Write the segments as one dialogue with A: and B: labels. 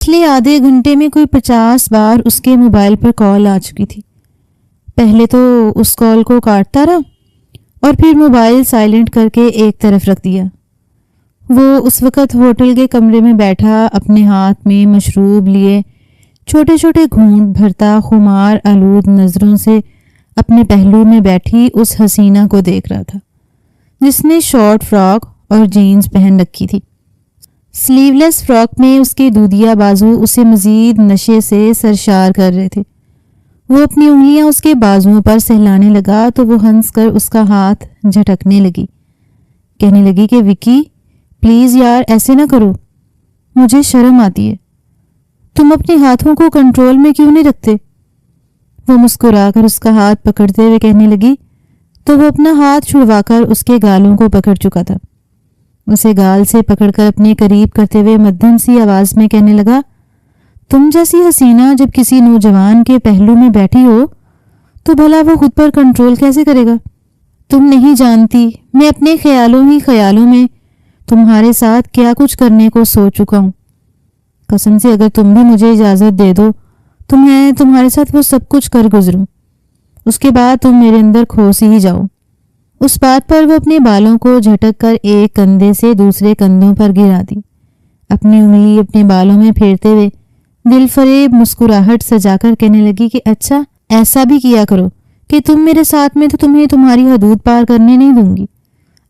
A: پچھلے آدھے گھنٹے میں کوئی 50 بار اس کے موبائل پر کال آ چکی تھی۔ پہلے تو اس کال کو کاٹتا رہا اور پھر موبائل سائلنٹ کر کے ایک طرف رکھ دیا۔ وہ اس وقت ہوٹل کے کمرے میں بیٹھا اپنے ہاتھ میں مشروب لیے چھوٹے چھوٹے گھونٹ بھرتا خمار آلود نظروں سے اپنے پہلو میں بیٹھی اس حسینہ کو دیکھ رہا تھا جس نے شارٹ فراک اور جینز پہن رکھی تھی۔ سلیو لیس فراک میں اس کے دودیا بازو اسے مزید نشے سے سرشار کر رہے تھے۔ وہ اپنی انگلیاں اس کے بازوؤں پر سہلانے لگا تو وہ ہنس کر اس کا ہاتھ جھٹکنے لگی، کہنے لگی کہ وکی پلیز یار ایسے نہ کرو، مجھے شرم آتی ہے، تم اپنے ہاتھوں کو کنٹرول میں کیوں نہیں رکھتے؟ وہ مسکرا کر اس کا ہاتھ پکڑتے ہوئے کہنے لگی تو وہ اپنا ہاتھ چھڑوا کر اس کے گالوں کو پکڑ چکا تھا۔ اسے گال سے پکڑ کر اپنے قریب کرتے ہوئے مدھم سی آواز میں کہنے لگا، تم جیسی حسینہ جب کسی نوجوان کے پہلو میں بیٹھی ہو تو بھلا وہ خود پر کنٹرول کیسے کرے گا؟ تم نہیں جانتی میں اپنے خیالوں میں تمہارے ساتھ کیا کچھ کرنے کو سوچ چکا ہوں۔ قسم سے اگر تم بھی مجھے اجازت دے دو تو میں تمہارے ساتھ وہ سب کچھ کر گزروں، اس کے بعد تم میرے اندر کھوس ہی جاؤ۔ اس بات پر وہ اپنے بالوں کو جھٹک کر ایک کندھے سے دوسرے کندھوں پر گرا دی، اپنی انگلی اپنے بالوں میں پھیرتے ہوئے دل فریب مسکراہٹ سجا کر کہنے لگی کہ اچھا ایسا بھی کیا کرو کہ تم میرے ساتھ میں تو تمہیں تمہاری حدود پار کرنے نہیں دوں گی۔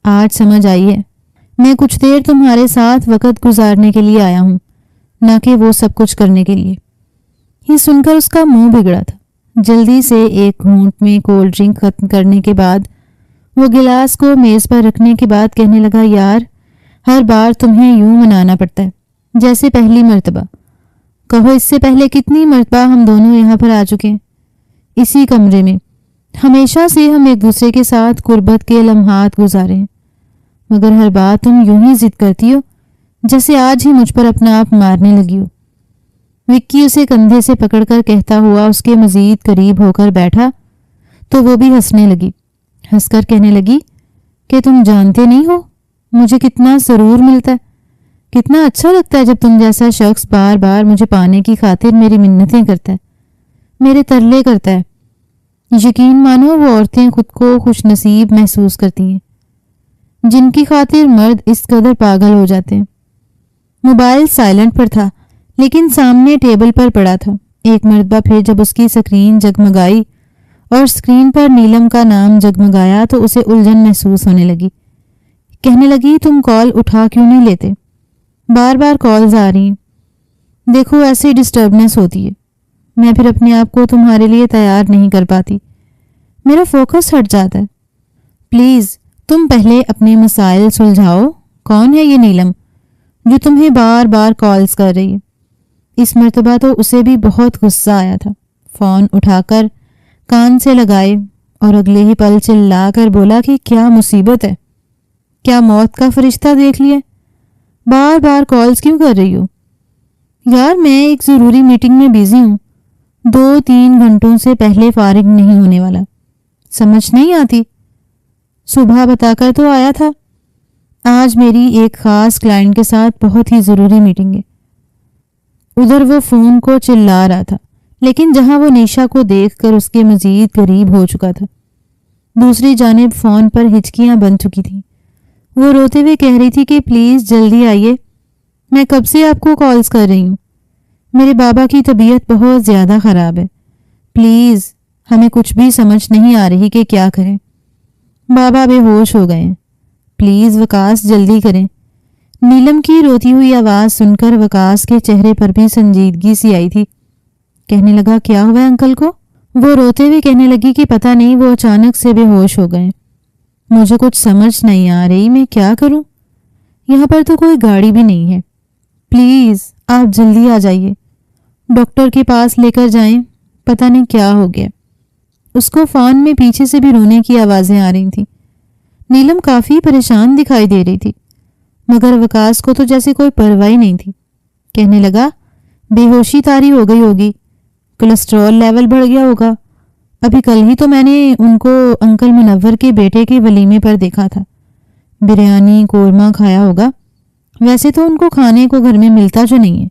A: آج سمجھ آئی ہے، میں کچھ دیر تمہارے ساتھ وقت گزارنے کے لیے آیا ہوں، نہ کہ وہ سب کچھ کرنے کے لیے۔ یہ سن کر اس کا منہ بگڑا تھا۔ جلدی سے ایک گھونٹ میں کولڈ ڈرنک ختم کرنے کے بعد وہ گلاس کو میز پر رکھنے کے بعد کہنے لگا، یار ہر بار تمہیں یوں منانا پڑتا ہے جیسے پہلی مرتبہ۔ کہو اس سے پہلے کتنی مرتبہ ہم دونوں یہاں پر آ چکے ہیں، اسی کمرے میں، ہمیشہ سے ہم ایک دوسرے کے ساتھ قربت کے لمحات گزارے ہیں، مگر ہر بار تم یوں ہی ضد کرتی ہو جیسے آج ہی مجھ پر اپنا آپ مارنے لگی ہو۔ وکی اسے کندھے سے پکڑ کر کہتا ہوا اس کے مزید قریب ہو کر بیٹھا تو وہ بھی ہنسنے لگی، ہنس کر کہنے لگی کہ تم جانتے نہیں ہو مجھے کتنا سرور ملتا ہے، کتنا اچھا لگتا ہے جب تم جیسا شخص بار بار مجھے پانے کی خاطر میری منتیں کرتا ہے، میرے ترلے کرتا ہے۔ یقین مانو وہ عورتیں خود کو خوش نصیب محسوس کرتی ہیں جن کی خاطر مرد اس قدر پاگل ہو جاتے ہیں۔ موبائل سائلنٹ پر تھا لیکن سامنے ٹیبل پر پڑا تھا۔ ایک مرتبہ پھر جب اس کی سکرین جگمگائی اور سکرین پر نیلم کا نام جگمگایا تو اسے الجھن محسوس ہونے لگی، کہنے لگی تم کال اٹھا کیوں نہیں لیتے؟ بار بار کالز آ رہی ہیں، دیکھو ایسی ڈسٹربنس ہوتی ہے، میں پھر اپنے آپ کو تمہارے لیے تیار نہیں کر پاتی، میرا فوکس ہٹ جاتا ہے۔ پلیز تم پہلے اپنے مسائل سلجھاؤ۔ کون ہے یہ نیلم جو تمہیں بار بار کالز کر رہی ہے؟ اس مرتبہ تو اسے بھی بہت غصہ آیا تھا۔ فون اٹھا کر کان سے لگائے اور اگلے ہی پل چلا کر بولا کہ کیا مصیبت ہے، کیا موت کا فرشتہ دیکھ لیا؟ بار بار کالز کیوں کر رہی ہو؟ یار میں ایک ضروری میٹنگ میں بیزی ہوں، 2-3 گھنٹوں سے پہلے فارغ نہیں ہونے والا، سمجھ نہیں آتی؟ صبح بتا کر تو آیا تھا، آج میری ایک خاص کلائنٹ کے ساتھ بہت ہی ضروری میٹنگ ہے۔ ادھر وہ فون کو چلا رہا تھا لیکن جہاں وہ نیشا کو دیکھ کر اس کے مزید قریب ہو چکا تھا، دوسری جانب فون پر ہچکیاں بن چکی تھیں۔ وہ روتے ہوئے کہہ رہی تھی کہ پلیز جلدی آئیے، میں کب سے آپ کو کالز کر رہی ہوں، میرے بابا کی طبیعت بہت زیادہ خراب ہے، پلیز ہمیں کچھ بھی سمجھ نہیں آ رہی کہ کیا کریں، بابا بے ہوش ہو گئے ہیں، پلیز وکاس جلدی کریں۔ نیلم کی روتی ہوئی آواز سن کر وکاس کے چہرے پر بھی سنجیدگی سی آئی تھی، کہنے لگا کیا ہوا ہے انکل کو؟ وہ روتے ہوئے کہنے لگی کہ پتہ نہیں وہ اچانک سے بے ہوش ہو گئے، مجھے کچھ سمجھ نہیں آ رہی میں کیا کروں، یہاں پر تو کوئی گاڑی بھی نہیں ہے، پلیز آپ جلدی آ جائیے، ڈاکٹر کے پاس لے کر جائیں، پتہ نہیں کیا ہو گیا۔ اس کو فون میں پیچھے سے بھی رونے کی آوازیں آ رہی تھیں۔ نیلم کافی پریشان دکھائی دے رہی تھی مگر وکاس کو تو جیسے کوئی پرواہ نہیں تھی۔ کہنے لگا بے ہوشی طاری ہو گئی ہوگی، کولیسٹرول لیول بڑھ گیا ہوگا، ابھی کل ہی تو میں نے ان کو انکل منور کے بیٹے کے ولیمے پر دیکھا تھا، بریانی قورمہ کھایا ہوگا، ویسے تو ان کو کھانے کو گھر میں ملتا جو نہیں ہے،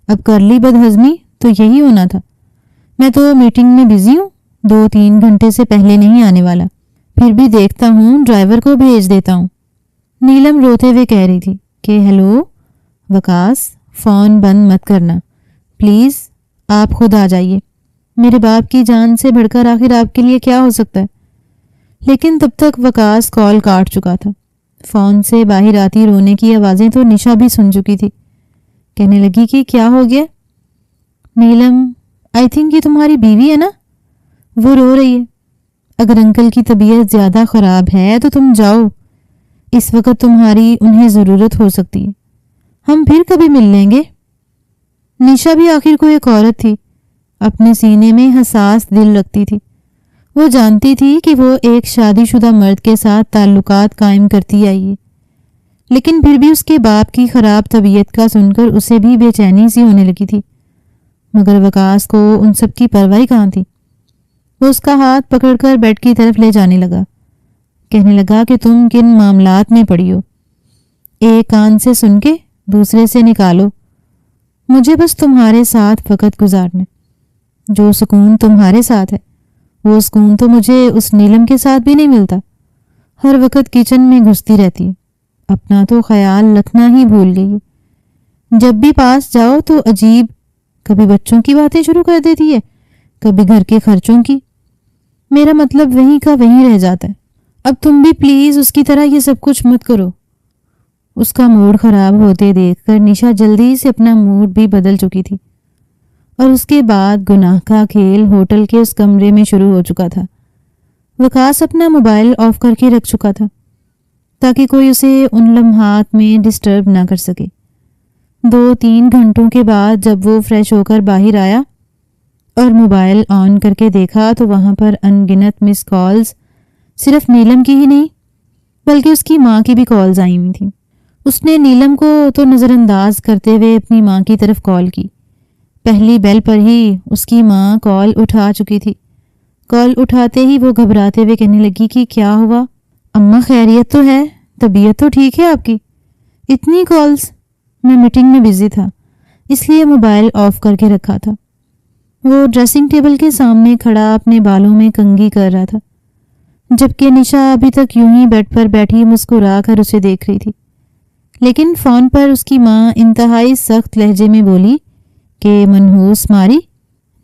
A: اب کر لی بدہضمی تو یہی ہونا تھا. میں تو میٹنگ میں بزی ہوں, 2-3 گھنٹے سے پہلے نہیں آنے والا. پھر بھی دیکھتا ہوں ڈرائیور کو بھیج دیتا ہوں. نیلم روتے ہوئے کہہ رہی تھی کہ ہیلو وکاس, فون بند مت کرنا پلیز, آپ خود آ جائیے. میرے باپ کی جان سے بڑھ کر آخر آپ کے لیے کیا ہو سکتا ہے. لیکن تب تک وکاس کال کاٹ چکا تھا. فون سے باہر آتی رونے کی آوازیں تو نشا بھی سن چکی تھی. کہنے لگی کہ کیا ہو گیا؟ نیلم, آئی تھنک یہ تمہاری بیوی ہے نا, وہ رو رہی ہے. اگر انکل کی طبیعت زیادہ خراب ہے تو تم جاؤ, اس وقت تمہاری انہیں ضرورت ہو سکتی ہے. ہم پھر کبھی مل لیں گے. نشا بھی آخر کو ایک عورت تھی, اپنے سینے میں حساس دل رکھتی تھی. وہ جانتی تھی کہ وہ ایک شادی شدہ مرد کے ساتھ تعلقات قائم کرتی آئی ہے, لیکن پھر بھی اس کے باپ کی خراب طبیعت کا سن کر اسے بھی بے چینی سی ہونے لگی تھی. مگر وکاس کو ان سب کی پرواہ کہاں تھی. وہ اس کا ہاتھ پکڑ کر بیڈ کی طرف لے جانے لگا. کہنے لگا کہ تم کن معاملات میں پڑی ہو, ایک کان سے سن کے دوسرے سے نکالو. مجھے بس تمہارے ساتھ وقت گزارنا. جو سکون تمہارے ساتھ ہے وہ سکون تو مجھے اس نیلم کے ساتھ بھی نہیں ملتا. ہر وقت کچن میں گھستی رہتی ہے, اپنا تو خیال رکھنا ہی بھول گئی. جب بھی پاس جاؤ تو عجیب, کبھی بچوں کی باتیں شروع کر دیتی ہے, کبھی گھر کے خرچوں کی. میرا مطلب وہیں کا وہیں رہ جاتا ہے. اب تم بھی پلیز اس کی طرح یہ سب کچھ مت کرو. اس کا موڈ خراب ہوتے دیکھ کر نشا جلدی سے اپنا موڈ بھی بدل چکی تھی, اور اس کے بعد گناہ کا کھیل ہوٹل کے اس کمرے میں شروع ہو چکا تھا. وکاس اپنا موبائل آف کر کے رکھ چکا تھا تاکہ کوئی اسے ان لمحات میں ڈسٹرب نہ کر سکے. 2-3 گھنٹوں کے بعد جب وہ فریش ہو کر باہر آیا اور موبائل آن کر کے دیکھا تو وہاں پر ان گنت مس کالز صرف نیلم کی ہی نہیں بلکہ اس کی ماں کی بھی کالز آئی ہوئی تھیں. اس نے نیلم کو تو نظر انداز کرتے ہوئے اپنی ماں کی طرف کال کی. پہلی بیل پر ہی اس کی ماں کال اٹھا چکی تھی. کال اٹھاتے ہی وہ گھبراتے ہوئے کہنے لگی کہ کیا ہوا؟ اماں خیریت تو ہے, طبیعت تو ٹھیک ہے آپ کی؟ اتنی کالز؟ میں میٹنگ میں بزی تھا اس لیے موبائل آف کر کے رکھا تھا. وہ ڈریسنگ ٹیبل کے سامنے کھڑا اپنے بالوں میں کنگھی کر رہا تھا, جبکہ نشا ابھی تک یوں ہی بیڈ پر بیٹھی مسکرا کر اسے دیکھ رہی تھی. لیکن فون پر اس کی ماں انتہائی سخت لہجے میں بولی کہ منحوس ماری,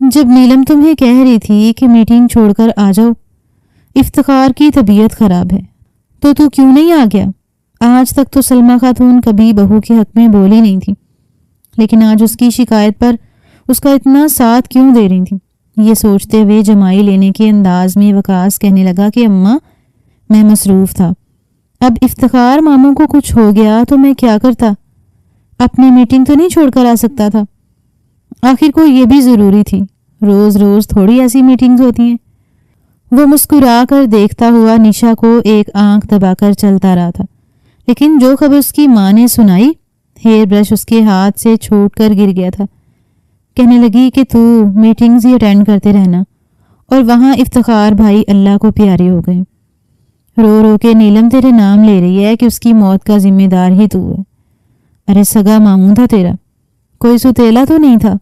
A: جب نیلم تمہیں کہہ رہی تھی کہ میٹنگ چھوڑ کر آ جاؤ, افتخار کی طبیعت خراب ہے تو کیوں نہیں آ گیا؟ آج تک تو سلمہ خاتون کبھی بہو کے حق میں بولی نہیں تھی, لیکن آج اس کی شکایت پر اس کا اتنا ساتھ کیوں دے رہی تھی؟ یہ سوچتے ہوئے جمائی لینے کے انداز میں وکاس کہنے لگا کہ اماں میں مصروف تھا, اب افتخار ماموں کو کچھ ہو گیا تو میں کیا کرتا؟ اپنی میٹنگ تو نہیں چھوڑ کر آ سکتا تھا. آخر کو یہ بھی ضروری تھی, روز روز تھوڑی ایسی میٹنگز ہوتی ہیں. وہ مسکرا کر دیکھتا ہوا نشا کو ایک آنکھ دبا کر چلتا رہا تھا, لیکن جو خبر اس کی ماں نے سنائی, ہیئر برش اس کے ہاتھ سے چھوٹ کر گر گیا تھا. کہنے لگی کہ تو میٹنگز ہی اٹینڈ کرتے رہنا, اور وہاں افتخار بھائی اللہ کو پیارے ہو گئے. رو رو کے نیلم تیرے نام لے رہی ہے کہ اس کی موت کا ذمہ دار ہی تو ہے. ارے سگا ماموں تھا تیرا, کوئی ستیلا تو نہیں تھا.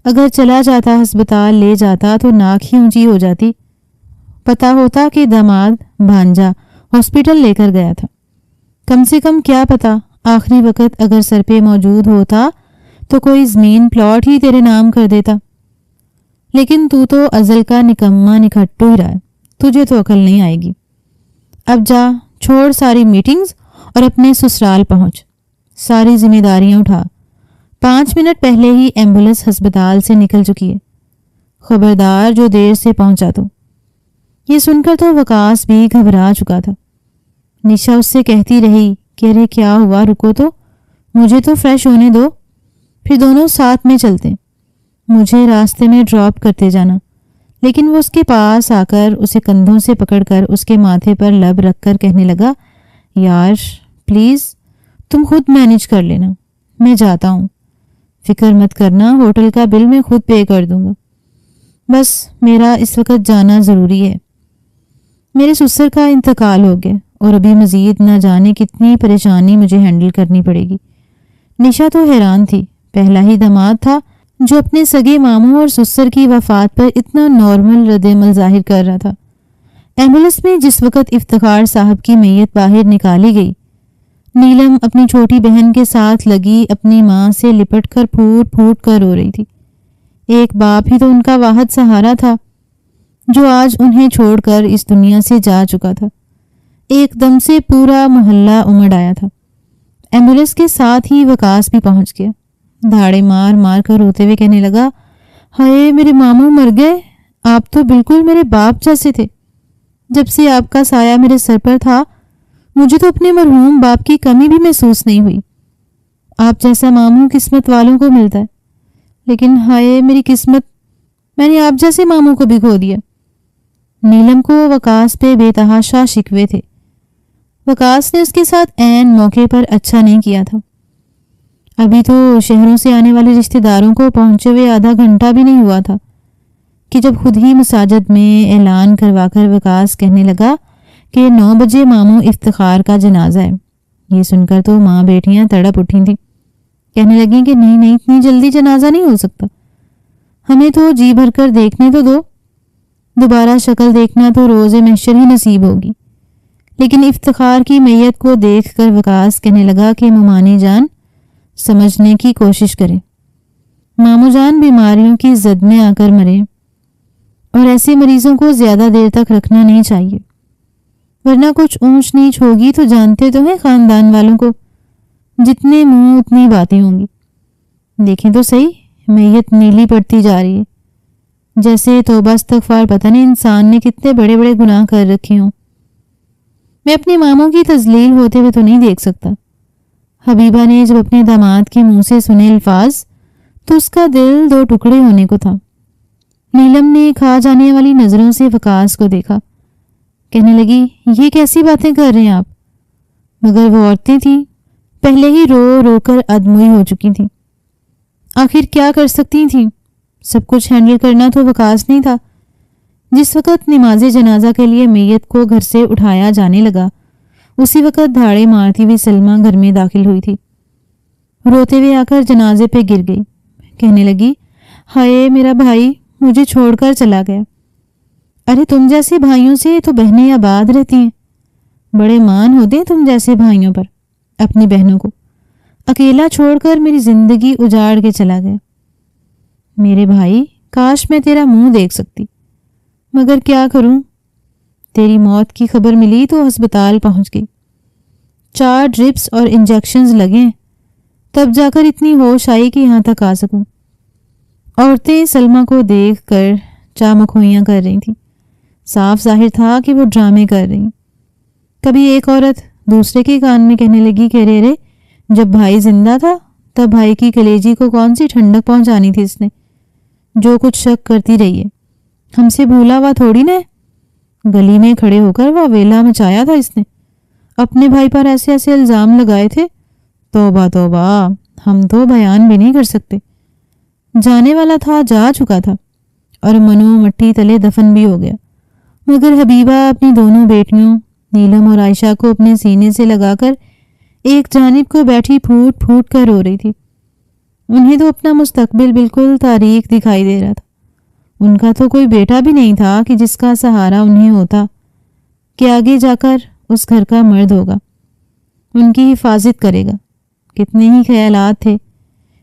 A: اگر چلا جاتا ہسپتال لے جاتا تو ناک ہی اونچی ہو جاتی. پتا ہوتا کہ داماد بھانجا ہاسپٹل لے کر گیا تھا. کم سے کم کیا پتا آخری وقت اگر سر پہ موجود ہوتا تو کوئی زمین پلاٹ ہی تیرے نام کر دیتا. لیکن تو ازل کا نکما نکھٹو ہی رہا ہے, تجھے تو عقل نہیں آئے گی. اب جا, چھوڑ ساری میٹنگز اور اپنے سسرال پہنچ, ساری ذمہ داریاں اٹھا. 5 منٹ پہلے ہی ایمبولنس ہسپتال سے نکل چکی ہے. خبردار جو دیر سے پہنچا تو. یہ سن کر تو وکاس بھی گھبرا چکا تھا. نشا اس سے کہتی رہی کہ ارے کیا ہوا, رکو تو, مجھے تو فریش ہونے دو, پھر دونوں ساتھ میں چلتے, مجھے راستے میں ڈراپ کرتے جانا. لیکن وہ اس کے پاس آ کر اسے کندھوں سے پکڑ کر اس کے ماتھے پر لب رکھ کر کہنے لگا, یار پلیز تم خود مینیج کر لینا, میں جاتا ہوں, فکر مت کرنا, ہوٹل کا بل میں خود پے کر دوں گا. بس میرا اس وقت جانا ضروری ہے. میرے سسر کا انتقال ہو گیا اور ابھی مزید نہ جانے کتنی پریشانی مجھے ہینڈل کرنی پڑے گی. نشا تو حیران تھی, پہلا ہی داماد تھا جو اپنے سگے ماموں اور سسر کی وفات پر اتنا نارمل رد عمل ظاہر کر رہا تھا۔ ایمبولینس میں جس وقت افتخار صاحب کی میت باہر نکالی گئی، نیلم اپنی چھوٹی بہن کے ساتھ لگی اپنی ماں سے لپٹ کر پھوٹ پھوٹ کر رو رہی تھی۔ ایک باپ ہی تو ان کا واحد سہارا تھا جو آج انہیں چھوڑ کر اس دنیا سے جا چکا تھا۔ ایک دم سے پورا محلہ امڑ آیا تھا۔ ایمبولینس کے ساتھ ہی وکاس بھی پہنچ گیا۔ دھاڑے مار مار کر روتے ہوئے کہنے لگا، ہائے میرے ماموں مر گئے، آپ تو بالکل میرے باپ جیسے تھے۔ جب سے آپ کا سایہ میرے سر پر تھا مجھے تو اپنے مرحوم باپ کی کمی بھی محسوس نہیں ہوئی۔ آپ جیسا ماموں قسمت والوں کو ملتا ہے، لیکن ہائے میری قسمت، میں نے آپ جیسے ماموں کو بھی کھو دیا۔ نیلم کو وکاس پہ بے تحاشا شکوے تھے۔ وکاس نے اس کے ساتھ عین موقع پر اچھا نہیں کیا تھا۔ ابھی تو شہروں سے آنے والے رشتہ داروں کو پہنچے ہوئے آدھا گھنٹہ بھی نہیں ہوا تھا کہ جب خود ہی مساجد میں اعلان کروا کر وکاس کہنے لگا کہ 9 بجے ماموں افتخار کا جنازہ ہے۔ یہ سن کر تو ماں بیٹیاں تڑپ اٹھی تھیں، کہنے لگیں کہ نہیں اتنی جلدی جنازہ نہیں ہو سکتا، ہمیں تو جی بھر کر دیکھنے تو دو، دوبارہ شکل دیکھنا تو روز محشر ہی نصیب ہوگی۔ لیکن افتخار کی میت کو دیکھ کر وکاس کہنے لگا کہ ممانی جان سمجھنے کی کوشش کریں، ماموں جان بیماریوں کی زد میں آ کر مرے، اور ایسے مریضوں کو زیادہ دیر تک رکھنا نہیں چاہیے، ورنہ کچھ اونچ نیچ ہوگی تو جانتے تو ہیں خاندان والوں کو، جتنے منہ اتنی باتیں ہوں گی۔ دیکھیں تو صحیح، میت نیلی پڑتی جا رہی ہے، جیسے توبہ استغفار پتہ نہیں انسان نے کتنے بڑے بڑے گناہ کر رکھے ہوں۔ میں اپنے ماموں کی تذلیل ہوتے ہوئے تو نہیں دیکھ سکتا۔ حبیبہ نے جب اپنے داماد کے منہ سے سنے الفاظ تو اس کا دل 2 ٹکڑے ہونے کو تھا۔ نیلم نے کھا جانے والی نظروں سے وکاس کو دیکھا، کہنے لگی، یہ کیسی باتیں کر رہے ہیں آپ؟ مگر وہ عورتیں تھیں، پہلے ہی رو رو کر ادموئی ہو چکی تھیں، آخر کیا کر سکتی تھیں؟ سب کچھ ہینڈل کرنا تو وکاس نہیں تھا۔ جس وقت نماز جنازہ کے لیے میت کو گھر سے اٹھایا جانے لگا، اسی وقت دھاڑے مارتی ہوئی سلمہ گھر میں داخل ہوئی تھی۔ روتے ہوئے آ کر جنازے پہ گر گئی، کہنے لگی، ہائے میرا بھائی مجھے چھوڑ کر چلا گیا۔ ارے تم جیسے بھائیوں سے تو بہنیں آباد رہتی ہیں، بڑے مان ہوتے ہیں تم جیسے بھائیوں پر۔ اپنی بہنوں کو اکیلا چھوڑ کر میری زندگی اجاڑ کے چلا گیا۔ میرے بھائی کاش میں تیرا منہ دیکھ سکتی، مگر کیا کروں، تیری موت کی خبر ملی تو ہسپتال پہنچ گئی، 4 ڈرپس اور انجیکشنز لگے، تب جا کر اتنی ہوش آئی کہ یہاں تک آ سکوں۔ عورتیں سلمہ کو دیکھ کر چامکھوئیاں کر رہی تھیں، صاف ظاہر تھا کہ وہ ڈرامے کر رہی۔ کبھی ایک عورت دوسرے کے کان میں کہنے لگی کہ رے جب بھائی زندہ تھا تب بھائی کی کلیجی کو کون سی ٹھنڈک پہنچانی تھی اس نے، جو کچھ شک کرتی رہی ہے، ہم سے بھولا ہوا تھوڑی نہ، گلی میں کھڑے ہو کر وہ ویلا مچایا تھا اس نے، اپنے بھائی پر ایسے ایسے الزام لگائے تھے، توبہ توبہ، ہم تو بیان بھی نہیں کر سکتے۔ جانے والا تھا جا چکا تھا، اور منو مٹی تلے دفن بھی ہو گیا، مگر حبیبہ اپنی دونوں بیٹیوں نیلم اور عائشہ کو اپنے سینے سے لگا کر ایک جانب کو بیٹھی پھوٹ پھوٹ کر رو رہی تھی۔ انہیں تو اپنا مستقبل بالکل تاریک دکھائی دے رہا تھا۔ ان کا تو کوئی بیٹا بھی نہیں تھا کہ جس کا سہارا انہیں ہوتا، کہ آگے جا کر اس گھر کا مرد ہوگا، ان کی حفاظت کرے گا۔ کتنے ہی خیالات تھے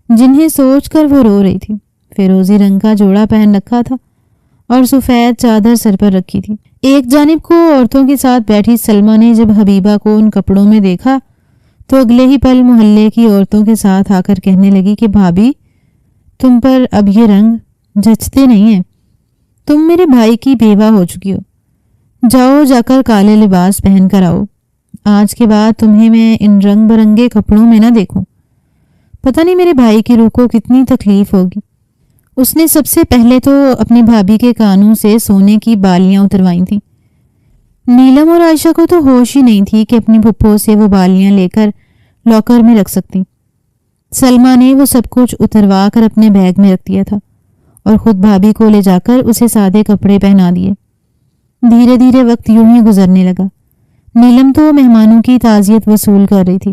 A: جنہیں سوچ کر وہ رو رہی تھی۔ فیروزی رنگ کا جوڑا پہن رکھا تھا اور سفید چادر سر پر رکھی تھی۔ ایک جانب کو عورتوں کے ساتھ بیٹھی سلمہ نے جب حبیبہ کو ان کپڑوں میں دیکھا تو اگلے ہی پل محلے کی عورتوں کے ساتھ آ کر کہنے لگی کہ بھابھی تم پر اب یہ رنگ جچتے نہیں ہیں، تم میرے بھائی کی بیوہ ہو چکی ہو، جاؤ جا کر کالے لباس پہن کر آؤ، آج کے بعد تمہیں میں ان رنگ برنگے کپڑوں میں نہ دیکھوں، پتہ نہیں میرے بھائی کی روح کو کتنی تکلیف ہوگی۔ اس نے سب سے پہلے تو اپنی بھابھی کے کانوں سے سونے کی بالیاں اتروائی تھیں۔ نیلم اور عائشہ کو تو ہوش ہی نہیں تھی کہ اپنی پھپھو سے وہ بالیاں لے کر لاکر میں رکھ سکتی۔ سلمہ نے وہ سب کچھ اتروا کر اپنے بیگ میں رکھ دیا تھا اور خود بھابھی کو لے جا کر اسے سادے کپڑے پہنا دیے۔ دھیرے دھیرے وقت یوں ہی گزرنے لگا۔ نیلم تو مہمانوں کی تعزیت وصول کر رہی تھی،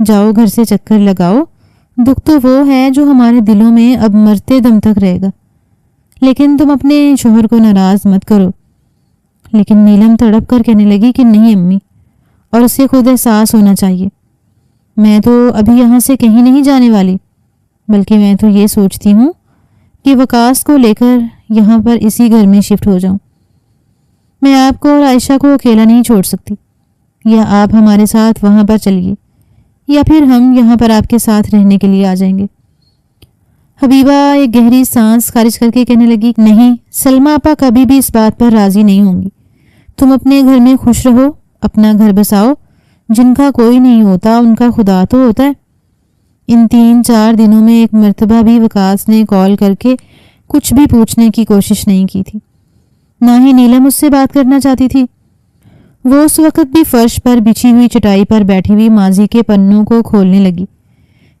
A: جاؤ گھر سے چکر لگاؤ، دکھ تو وہ ہے جو ہمارے دلوں میں اب مرتے دم تک رہے گا، لیکن تم اپنے شوہر کو ناراض مت کرو۔ لیکن نیلم تڑپ کر کہنے لگی کہ نہیں امی، اور اسے خود احساس ہونا چاہیے، میں تو ابھی یہاں سے کہیں نہیں جانے والی، بلکہ میں تو یہ سوچتی ہوں کہ وقاص کو لے کر یہاں پر اسی گھر میں شفٹ ہو جاؤں۔ میں آپ کو اور عائشہ کو اکیلا نہیں چھوڑ سکتی، یا آپ ہمارے ساتھ وہاں پر چلیے، یا پھر ہم یہاں پر آپ کے ساتھ رہنے کے لیے آ جائیں گے۔ حبیبہ ایک گہری سانس خارج کر کے کہنے لگی نہیں، سلمہ آپا کبھی بھی اس بات پر راضی نہیں ہوں گی۔ تم اپنے گھر میں خوش رہو، اپنا گھر بساؤ، جن کا کوئی نہیں ہوتا ان کا خدا تو ہوتا ہے۔ ان 3-4 دنوں میں ایک مرتبہ بھی وقاص نے کال کر کے کچھ بھی پوچھنے کی کوشش نہیں کی تھی، نہ ہی نیلم اس سے بات کرنا چاہتی تھی۔ وہ اس وقت بھی فرش پر بچھی ہوئی چٹائی پر بیٹھی ہوئی ماضی کے پنوں کو کھولنے لگی،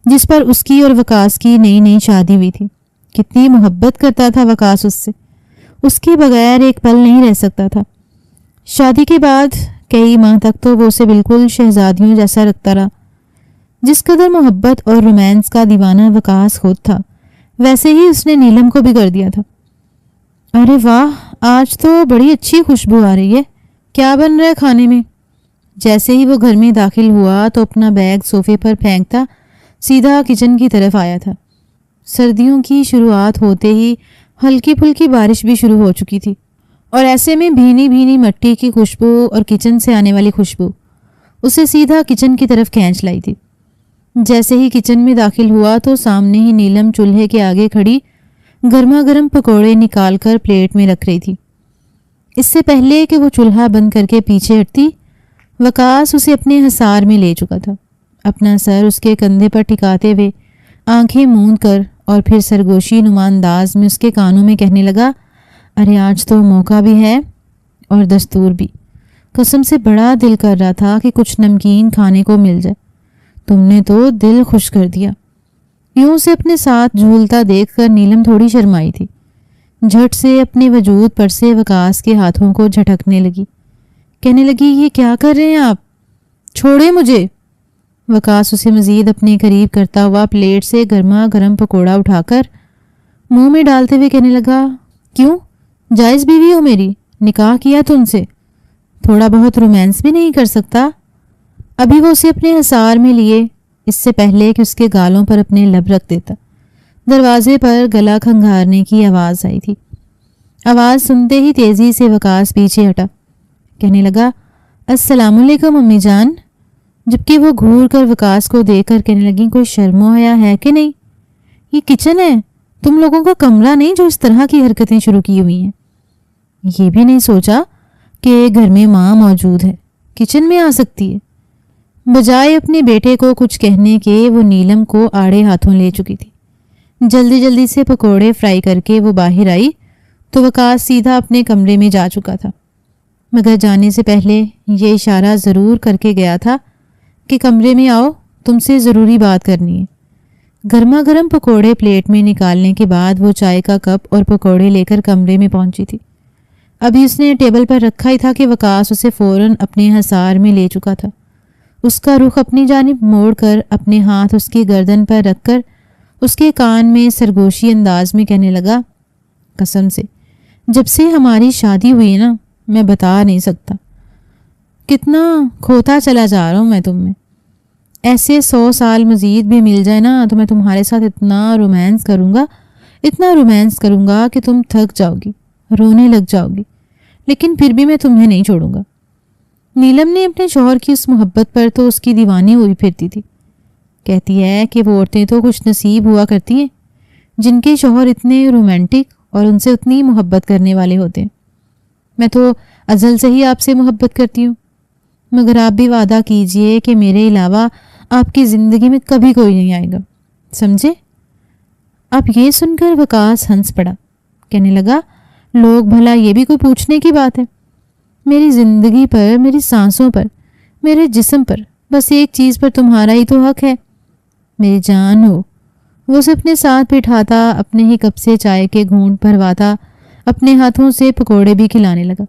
A: جس پر اس کی اور وقاص کی نئی نئی شادی ہوئی تھی۔ کتنی محبت کرتا تھا وقاص اس سے، اس کے بغیر ایک پل نہیں رہ سکتا تھا۔ شادی کے بعد کئی ماہ تک تو وہ اسے بالکل شہزادیوں جیسا رکھتا رہا۔ جس قدر محبت اور رومانس کا دیوانہ وقاص خود تھا، ویسے ہی اس نے نیلم کو بھی کر دیا تھا۔ ارے واہ، آج تو بڑی اچھی خوشبو آ رہی ہے، کیا بن رہا ہے کھانے میں؟ جیسے ہی وہ گھر میں داخل ہوا تو اپنا بیگ صوفے پر پھینکتا سیدھا کچن کی طرف آیا تھا۔ سردیوں کی شروعات ہوتے ہی ہلکی پھلکی بارش بھی شروع ہو چکی تھی، اور ایسے میں بھینی بھینی مٹی کی خوشبو اور کچن سے آنے والی خوشبو اسے سیدھا کچن کی طرف کھینچ لائی تھی۔ جیسے ہی کچن میں داخل ہوا تو سامنے ہی نیلم چولہے کے آگے کھڑی گرما گرم پکوڑے نکال کر پلیٹ میں رکھ رہی تھی۔ اس سے پہلے کہ وہ چولہا بند کر کے پیچھے ہٹتی، وقاص اسے اپنے حصار میں لے چکا تھا، اپنا سر اس کے کندھے پر ٹکاتے ہوئے آنکھیں موند کر اور پھر سرگوشی نما انداز میں اس کے کانوں میں کہنے لگا، ارے آج تو موقع بھی ہے اور دستور بھی، قسم سے بڑا دل کر رہا تھا کہ کچھ نمکین کھانے کو مل جائے، تم نے تو دل خوش کر دیا۔ یوں سے اپنے ساتھ جھولتا دیکھ کر نیلم تھوڑی شرمائی تھی، جھٹ سے اپنے وجود پر سے وقاص کے ہاتھوں کو جھٹکنے لگی، کہنے لگی یہ کیا کر رہے ہیں آپ، چھوڑے مجھے۔ وقاص اسے مزید اپنے قریب کرتا ہوا پلیٹ سے گرما گرم پکوڑا اٹھا کر منہ میں ڈالتے ہوئے کہنے لگا، کیوں، جائز بیوی ہو میری، نکاح کیا تم سے، تھوڑا بہت رومانس بھی نہیں کر سکتا؟ ابھی وہ اسے اپنے حصار میں لیے اس سے پہلے کہ اس کے گالوں پر اپنے لب رکھ دیتا، دروازے پر گلا کھنگارنے کی آواز آئی تھی۔ آواز سنتے ہی تیزی سے وقاص پیچھے ہٹا، کہنے لگا، السلام علیکم امی جان، جبکہ وہ گھور کر وقاص کو دیکھ کر کہنے لگی، کوئی شرم و حیا ہے کہ نہیں؟ یہ کچن ہے، تم لوگوں کا کمرہ نہیں جو اس طرح کی حرکتیں شروع کی ہوئی ہیں۔ یہ بھی نہیں سوچا کہ گھر میں ماں موجود ہے، کچن میں آ سکتی ہے۔ بجائے اپنے بیٹے کو کچھ کہنے کے وہ نیلم کو آڑے ہاتھوں لے چکی تھی۔ جلدی جلدی سے پکوڑے فرائی کر کے وہ باہر آئی تو وقاص سیدھا اپنے کمرے میں جا چکا تھا، مگر جانے سے پہلے یہ اشارہ ضرور کر کے گیا تھا کہ کمرے میں آؤ، تم سے ضروری بات کرنی ہے۔ گرما گرم پکوڑے پلیٹ میں نکالنے کے بعد وہ چائے کا کپ اور پکوڑے لے کر کمرے میں پہنچی تھی۔ ابھی اس نے ٹیبل پر رکھا ہی تھا کہ وقاص اسے فوراً اپنے حصار میں لے چکا تھا۔ اس کا رخ اپنی جانب موڑ کر اپنے ہاتھ اس کی گردن پر رکھ کر اس کے کان میں سرگوشی انداز میں کہنے لگا، قسم سے جب سے ہماری شادی ہوئی نا، میں بتا نہیں سکتا کتنا کھوتا چلا جا رہا ہوں میں تم میں۔ ایسے 100 سال مزید بھی مل جائے نا تو میں تمہارے ساتھ اتنا رومانس کروں گا کہ تم تھک جاؤ گی، رونے لگ جاؤ گی، لیکن پھر بھی میں تمہیں نہیں چھوڑوں گا۔ نیلم نے اپنے شوہر کی اس محبت پر تو اس کی دیوانی ہوئی پھرتی تھی۔ کہتی ہے کہ وہ عورتیں تو خوش نصیب ہوا کرتی ہیں جن کے شوہر اتنے رومانٹک اور ان سے اتنی محبت کرنے والے ہوتے ہیں۔ میں تو ازل سے ہی آپ سے محبت کرتی ہوں، مگر آپ بھی وعدہ کیجئے کہ میرے علاوہ آپ کی زندگی میں کبھی کوئی نہیں آئے گا، سمجھے؟ اب یہ سن کر وقاص ہنس پڑا، کہنے لگا، لوگ بھلا یہ بھی کوئی پوچھنے کی بات ہے؟ میری زندگی پر، میری سانسوں پر، میرے جسم پر بس ایک چیز پر تمہارا ہی تو حق ہے، میری جان ہو۔ وہ اسے اپنے ساتھ بٹھاتا، اپنے ہی کپ سے چائے کے گھونٹ بھرواتا، اپنے ہاتھوں سے پکوڑے بھی کھلانے لگا۔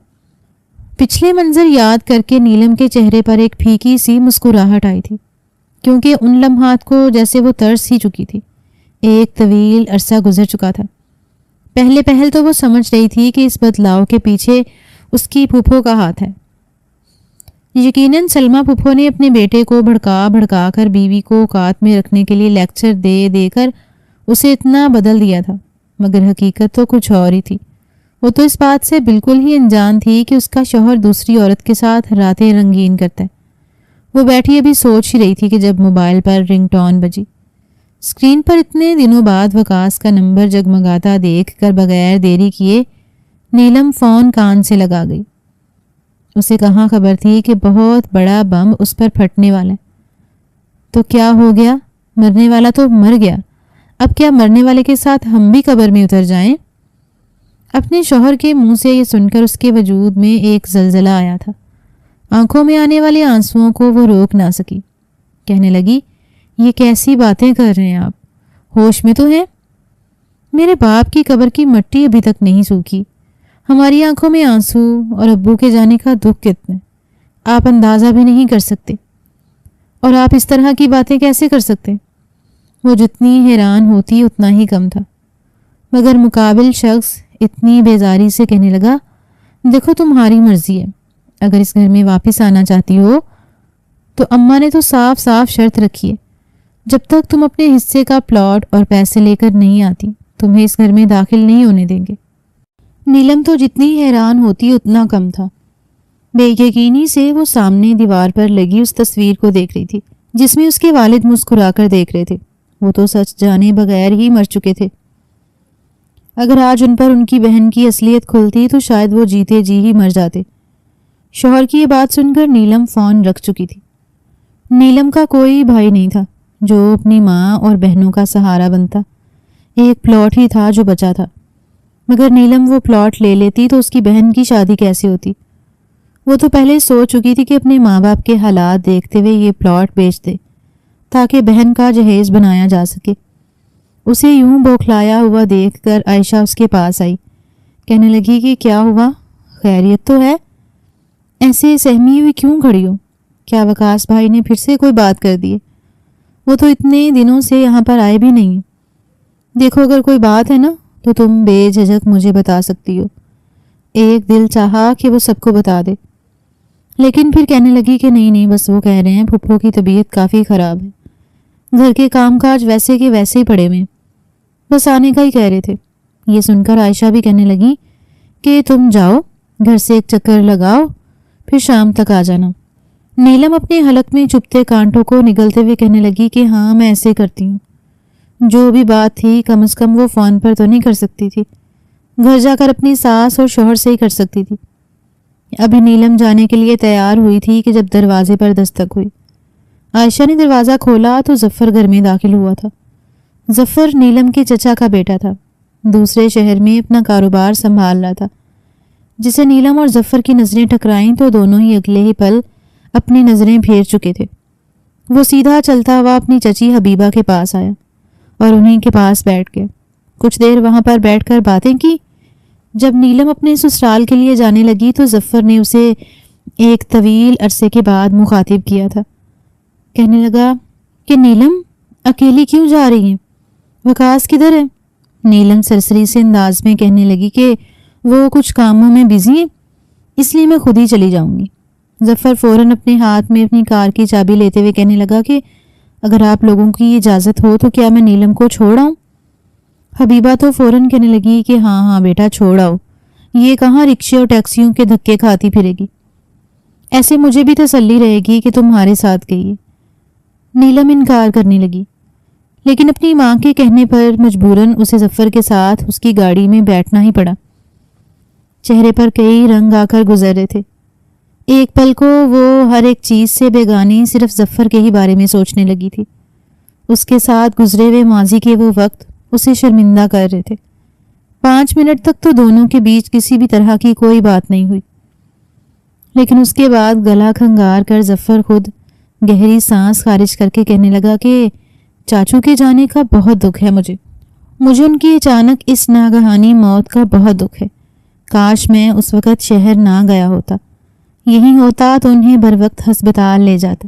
A: پچھلے منظر یاد کر کے نیلم کے چہرے پر ایک پھیکی سی مسکراہٹ آئی تھی۔ کیونکہ ان لمحات کو جیسے وہ ترس ہی چکی تھی۔ ایک طویل عرصہ گزر چکا تھا۔ پہلے پہل تو وہ سمجھ رہی تھی کہ اس بدلاؤ کے پیچھے اس کی پھوپھو کا ہاتھ ہے۔ یقیناً سلمیٰ پھوپھو نے اپنے بیٹے کو بھڑکا کر بیوی کو اوقات میں رکھنے کے لیے لیکچر دے کر اسے اتنا بدل دیا تھا، مگر حقیقت تو کچھ اور ہی تھی۔ وہ تو اس بات سے بالکل ہی انجان تھی کہ اس کا شوہر دوسری عورت کے ساتھ راتیں رنگین کرتا ہے۔ وہ بیٹھی ابھی سوچ ہی رہی تھی کہ جب موبائل پر رنگ ٹون بجی۔ اسکرین پر اتنے دنوں بعد وقاص کا نمبر جگمگاتا دیکھ کر بغیر دیری کیے نیلم فون کان سے لگا گئی۔ اسے کہاں خبر تھی کہ بہت بڑا بم اس پر پھٹنے والا ہے۔ تو کیا ہو گیا؟ مرنے والا تو مر گیا، اب کیا مرنے والے کے ساتھ ہم بھی قبر میں اتر جائیں؟ اپنے شوہر کے منہ سے یہ سن کر اس کے وجود میں ایک زلزلہ آیا تھا۔ آنکھوں میں آنے والے آنسوؤں کو وہ روک نہ سکی۔ کہنے لگی، یہ کیسی باتیں کر رہے ہیں آپ؟ ہوش میں تو ہیں؟ میرے باپ کی قبر کی مٹی ابھی تک نہیں سوکھی، ہماری آنکھوں میں آنسو اور ابو کے جانے کا دکھ کتنا ہے آپ اندازہ بھی نہیں کر سکتے، اور آپ اس طرح کی باتیں کیسے کر سکتے؟ وہ جتنی حیران ہوتی اتنا ہی کم تھا، مگر مقابل شخص اتنی بیزاری سے کہنے لگا، دیکھو تمہاری مرضی ہے، اگر اس گھر میں واپس آنا چاہتی ہو تو اماں نے تو صاف صاف شرط رکھی ہے، جب تک تم اپنے حصے کا پلاٹ اور پیسے لے کر نہیں آتی تمہیں اس گھر میں داخل نہیں ہونے دیں گے۔ نیلم تو جتنی حیران ہوتی اتنا کم تھا۔ بے یقینی سے وہ سامنے دیوار پر لگی اس تصویر کو دیکھ رہی تھی جس میں اس کے والد مسکرا کر دیکھ رہے تھے۔ وہ تو سچ جانے بغیر ہی مر چکے تھے۔ اگر آج ان پر ان کی بہن کی اصلیت کھلتی تو شاید وہ جیتے جی ہی مر جاتے۔ شوہر کی یہ بات سن کر نیلم فون رکھ چکی تھی۔ نیلم کا کوئی بھائی نہیں تھا جو اپنی ماں اور بہنوں کا سہارا بنتا۔ ایک پلاٹ ہی تھا جو بچا تھا، مگر نیلم وہ پلاٹ لے لیتی تو اس کی بہن کی شادی کیسے ہوتی؟ وہ تو پہلے سوچ چکی تھی کہ اپنے ماں باپ کے حالات دیکھتے ہوئے یہ پلاٹ بیچ دے تاکہ بہن کا جہیز بنایا جا سکے۔ اسے یوں بوکھلایا ہوا دیکھ کر عائشہ اس کے پاس آئی، کہنے لگی کہ کیا ہوا، خیریت تو ہے؟ ایسے سہمی ہوئی کیوں کھڑی ہو؟ کیا وقاص بھائی نے پھر سے کوئی بات کر دی؟ وہ تو اتنے دنوں سے یہاں پر آئے بھی نہیں۔ دیکھو اگر کوئی بات ہے نا تو تم بے جھجک مجھے بتا سکتی ہو۔ ایک دل چاہا کہ وہ سب کو بتا دے، لیکن پھر کہنے لگی کہ نہیں بس وہ کہہ رہے ہیں پھپھو کی طبیعت کافی خراب ہے، گھر کے کام کاج ویسے کے ویسے ہی پڑے ہوئے، بس آنے کا ہی کہہ رہے تھے۔ یہ سن کر عائشہ بھی کہنے لگی کہ تم جاؤ گھر سے ایک چکر لگاؤ، پھر شام تک آ جانا۔ نیلم اپنے حلق میں چبھتے کانٹوں کو نگلتے ہوئے کہنے لگی کہ ہاں میں ایسے کرتی ہوں، جو بھی بات تھی کم از کم وہ فون پر تو نہیں کر سکتی تھی، گھر جا کر اپنی ساس اور شوہر سے ہی کر سکتی تھی۔ ابھی نیلم جانے کے لیے تیار ہوئی تھی کہ جب دروازے پر دستک ہوئی۔ عائشہ نے دروازہ کھولا تو ظفر گھر میں داخل ہوا تھا۔ ظفر نیلم کے چچا کا بیٹا تھا، دوسرے شہر میں اپنا کاروبار سنبھال رہا تھا۔ جسے نیلم اور ظفر کی نظریں ٹکرائیں تو دونوں ہی اگلے ہی پل اپنی نظریں پھیر چکے تھے۔ وہ سیدھا چلتا ہوا اپنی چچی حبیبہ کے پاس آیا اور انہیں کے پاس بیٹھ گیا۔ کچھ دیر وہاں پر بیٹھ کر باتیں کی۔ جب نیلم اپنے سسرال کے لیے جانے لگی تو ظفر نے اسے ایک طویل عرصے کے بعد مخاطب کیا تھا۔ کہنے لگا کہ نیلم اکیلی کیوں جا رہی ہیں؟ وقاص کدھر ہے؟ نیلم سرسری سے انداز میں کہنے لگی کہ وہ کچھ کاموں میں بزی ہیں، اس لیے میں خود ہی چلی جاؤں گی۔ ظفر فوراً اپنے ہاتھ میں اپنی کار کی چابی لیتے ہوئے کہنے لگا کہ اگر آپ لوگوں کی اجازت ہو تو کیا میں نیلم کو چھوڑ آؤں؟ حبیبہ تو فوراً کہنے لگی کہ ہاں بیٹا چھوڑ آؤ، یہ کہاں رکشے اور ٹیکسیوں کے دھکے کھاتی پھرے گی، ایسے مجھے بھی تسلی رہے گی کہ تمہارے ساتھ گئی ہے۔ نیلم انکار کرنے لگی، لیکن اپنی ماں کے کہنے پر مجبوراً اسے ظفر کے ساتھ اس کی گاڑی میں بیٹھنا ہی پڑا۔ چہرے پر کئی رنگ آ کر گزر رہے تھے۔ ایک پل کو وہ ہر ایک چیز سے بیگانی صرف ظفر کے ہی بارے میں سوچنے لگی تھی۔ اس کے ساتھ گزرے ہوئے ماضی کے وہ وقت اسے شرمندہ کر رہے تھے۔ 5 منٹ تک تو دونوں کے بیچ کسی بھی طرح کی کوئی بات نہیں ہوئی، لیکن اس کے بعد گلا کھنگار کر ظفر خود گہری سانس خارج کر کے کہنے لگا کہ چاچو کے جانے کا بہت دکھ ہے مجھے ان کی اچانک اس ناگہانی موت کا بہت دکھ ہے۔ کاش میں اس وقت شہر نہ گیا ہوتا، یہی ہوتا تو انہیں بر وقت ہسپتال لے جاتا،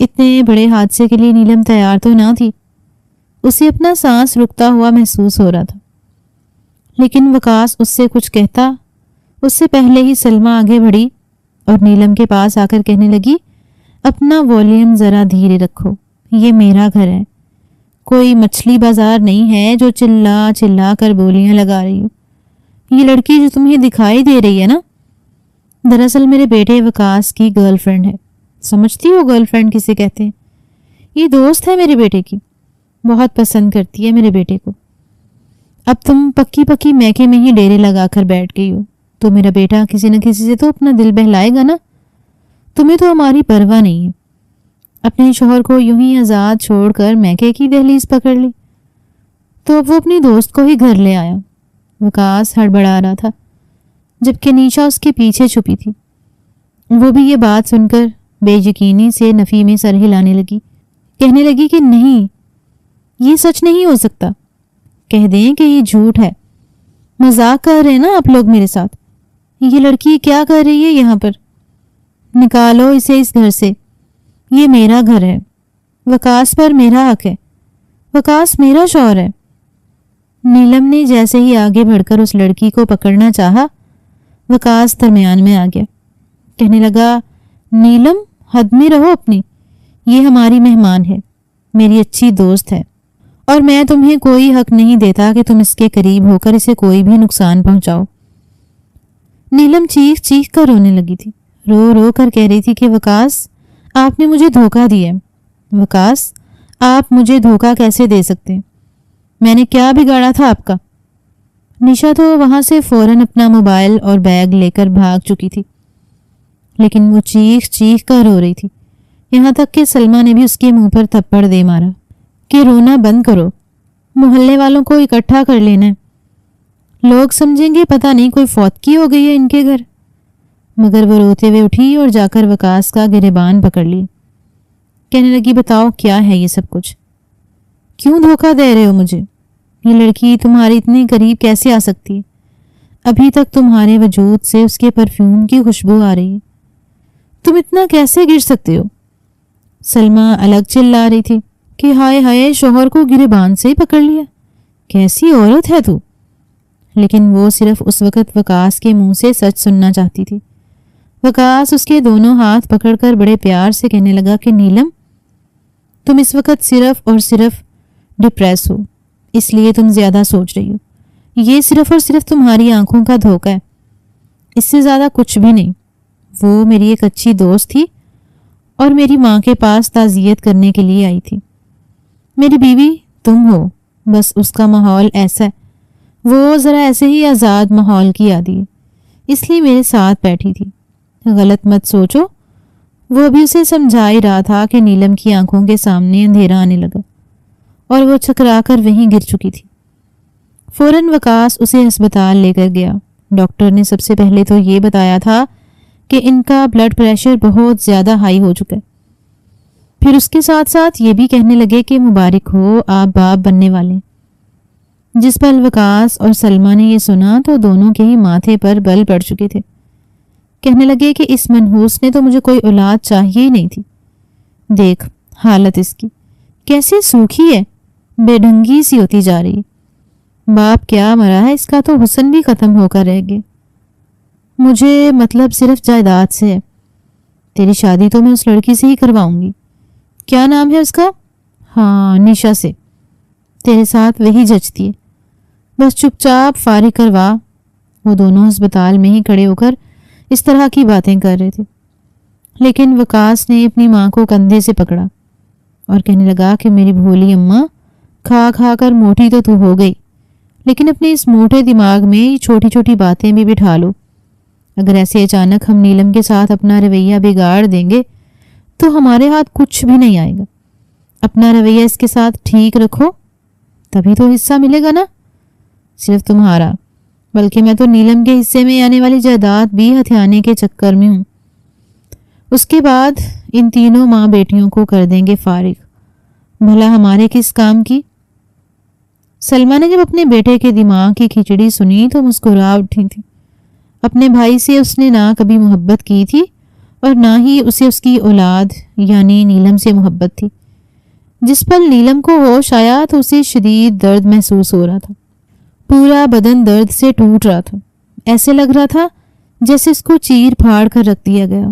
A: اتنے بڑے حادثے کے لیے نیلم تیار تو نہ تھی. اسے اپنا سانس رکتا ہوا محسوس ہو رہا تھا. لیکن وقاص اس سے کچھ کہتا اس سے پہلے ہی سلمیٰ آگے بڑھی اور نیلم کے پاس آ کر کہنے لگی، اپنا والیوم ذرا دھیرے رکھو، یہ میرا گھر ہے، کوئی مچھلی بازار نہیں ہے جو چلا چلا کر بولیاں لگا رہی ہو. یہ لڑکی جو تمہیں دکھائی دے رہی ہے نا، دراصل میرے بیٹے وقاص کی گرل فرینڈ ہے. سمجھتی ہو گرل فرینڈ کسے کہتے ہیں؟ یہ دوست ہے میرے بیٹے کی، بہت پسند کرتی ہے میرے بیٹے کو. اب تم پکی پکی میکے میں ہی ڈیرے لگا کر بیٹھ گئی ہو تو میرا بیٹا کسی نہ کسی سے تو اپنا دل بہلائے گا نا. تمہیں تو ہماری پرواہ نہیں ہے. اپنے شوہر کو یوں ہی آزاد چھوڑ کر میکے کی دہلیز پکڑ لی. تو اب وہ اپنی دوست کو ہی گھر لے آیا. وقاص ہڑبڑا رہا تھا جبکہ نیشا اس کے پیچھے چھپی تھی. وہ بھی یہ بات سن کر بے یقینی سے نفی میں سر ہلانے لگی. کہنے لگی کہ نہیں، یہ سچ نہیں ہو سکتا. کہہ دیں کہ یہ جھوٹ ہے. مذاق کر رہے ہیں نا آپ لوگ میرے ساتھ. یہ لڑکی کیا کر رہی ہے یہاں پر؟ نکالو اسے اس گھر سے. یہ میرا گھر ہے. وقاص پر میرا حق ہے. وقاص میرا شوہر ہے. نیلم نے جیسے ہی آگے بڑھ کر اس لڑکی کو پکڑنا چاہا، وقاص درمیان میں آ گیا. کہنے لگا، نیلم حد میں رہو اپنی. یہ ہماری مہمان ہے، میری اچھی دوست ہے، اور میں تمہیں کوئی حق نہیں دیتا کہ تم اس کے قریب ہو کر اسے کوئی بھی نقصان پہنچاؤ. نیلم چیخ چیخ کر رونے لگی تھی. رو رو کر کہہ رہی تھی کہ وقاص آپ نے مجھے دھوکہ دیا ہے. وقاص آپ مجھے دھوکہ کیسے دے سکتے ہیں؟ میں نے کیا بگاڑا تھا آپ کا؟ نیشا تو وہاں سے فوراً اپنا موبائل اور بیگ لے کر بھاگ چکی تھی، لیکن وہ چیخ چیخ کر رو رہی تھی، یہاں تک کہ سلمیٰ نے بھی اس کے منہ پر تھپڑ دے مارا کہ رونا بند کرو، محلے والوں کو اکٹھا کر لینا ہے، لوگ سمجھیں گے پتہ نہیں کوئی فوتگی ہو گئی ہے ان کے گھر. مگر وہ روتے ہوئے اٹھی اور جا کر وقاص کا گریبان پکڑ لی. کہنے لگی، بتاؤ کیا ہے یہ سب کچھ؟ کیوں دھوکہ دے رہے ہو مجھے؟ یہ لڑکی تمہارے اتنے قریب کیسے آ سکتی ہے؟ ابھی تک تمہارے وجود سے اس کے پرفیوم کی خوشبو آ رہی ہے. تم اتنا کیسے گر سکتے ہو؟ سلمیٰ الگ چلا رہی تھی کہ ہائے ہائے، شوہر کو گریبان سے ہی پکڑ لیا، کیسی عورت ہے تو. لیکن وہ صرف اس وقت وقاص کے منہ سے سچ سننا چاہتی تھی. وقاص اس کے دونوں ہاتھ پکڑ کر بڑے پیار سے کہنے لگا کہ نیلم، تم اس وقت صرف اور صرف ڈپریس ہو، اس لیے تم زیادہ سوچ رہی ہو. یہ صرف اور صرف تمہاری آنکھوں کا دھوکہ ہے، اس سے زیادہ کچھ بھی نہیں. وہ میری ایک اچھی دوست تھی اور میری ماں کے پاس تعزیت کرنے کے لیے آئی تھی. میری بیوی تم ہو، بس اس کا ماحول ایسا ہے، وہ ذرا ایسے ہی آزاد ماحول کی عادی ہے، اس لیے میرے ساتھ بیٹھی تھی. غلط مت سوچو. وہ ابھی اسے سمجھا ہی رہا تھا کہ نیلم کی آنکھوں کے سامنے اندھیرا آنے لگا اور وہ چکرا کر وہیں گر چکی تھی. فوراً وقاص اسے ہسپتال لے کر گیا. ڈاکٹر نے سب سے پہلے تو یہ بتایا تھا کہ ان کا بلڈ پریشر بہت زیادہ ہائی ہو چکا ہے. پھر اس کے ساتھ ساتھ یہ بھی کہنے لگے کہ مبارک ہو، آپ باپ بننے والے. جس پل وقاص اور سلمیٰ نے یہ سنا تو دونوں کے ہی ماتھے پر بل پڑ چکے تھے. کہنے لگے کہ اس منحوس نے تو مجھے کوئی اولاد چاہیے ہی نہیں تھی. دیکھ حالت اس کی کیسی سوکھی ہے، بے ڈھنگی سی ہوتی جا رہی. باپ کیا مرا ہے، اس کا تو حسن بھی ختم ہو کر رہ گیا. مجھے مطلب صرف جائیداد سے ہے. تیری شادی تو میں اس لڑکی سے ہی کرواؤں گی. کیا نام ہے اس کا؟ ہاں، نیشا سے. تیرے ساتھ وہی جچتی ہے. بس چپ چاپ فارغ کروا. وہ دونوں ہسپتال میں ہی کھڑے ہو کر اس طرح کی باتیں کر رہے تھے. لیکن وقاص نے اپنی ماں کو کندھے سے پکڑا اور کہنے لگا کہ میری بھولی اماں، کھا کھا کر موٹی تو ہو گئی، لیکن اپنے اس موٹے دماغ میں یہ چھوٹی چھوٹی باتیں بھی بٹھا لو. اگر ایسے اچانک ہم نیلم کے ساتھ اپنا رویہ بگاڑ دیں گے تو ہمارے ہاتھ کچھ بھی نہیں آئے گا. اپنا رویہ اس کے ساتھ ٹھیک رکھو، تبھی تو حصہ ملے گا نا. صرف تمہارا، بلکہ میں تو نیلم کے حصے میں آنے والی جائیداد بھی ہتھیانے کے چکر میں ہوں. اس کے بعد ان تینوں ماں بیٹیوں کو کر دیں گے فارغ. بھلا ہمارے کس کام کی؟ سلمیٰ نے جب اپنے بیٹے کے دماغ کی کھچڑی سنی تو مسکرا اٹھی تھی. اپنے بھائی سے اس نے نہ کبھی محبت کی تھی اور نہ ہی اسے اس کی اولاد یعنی نیلم سے محبت تھی۔ جس پل نیلم کو ہوش آیا تو اسے شدید درد محسوس ہو رہا تھا۔ پورا بدن درد سے ٹوٹ رہا تھا۔ ایسے لگ رہا تھا جیسے اس کو چیر پھاڑ کر رکھ دیا گیا۔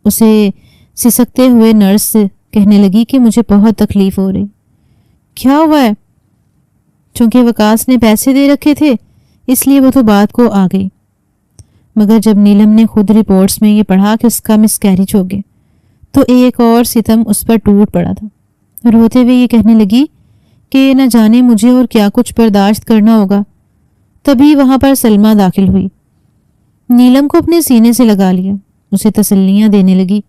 A: اسے سسکتے ہوئے نرس کہنے لگی کہ مجھے بہت تکلیف ہو رہی۔ کیا ہوا ہے؟ چونکہ وکاس نے پیسے دے رکھے تھے اس لیے وہ تو بات کو آ گئی، مگر جب نیلم نے خود رپورٹس میں یہ پڑھا کہ اس کا مس کیریج ہو گیا تو ایک اور ستم اس پر ٹوٹ پڑا تھا۔ روتے ہوئے یہ کہنے لگی کہ نہ جانے مجھے اور کیا کچھ برداشت کرنا ہوگا۔ تبھی وہاں پر سلمہ داخل ہوئی۔ نیلم کو اپنے سینے سے لگا لیا، اسے تسلیاں دینے لگی۔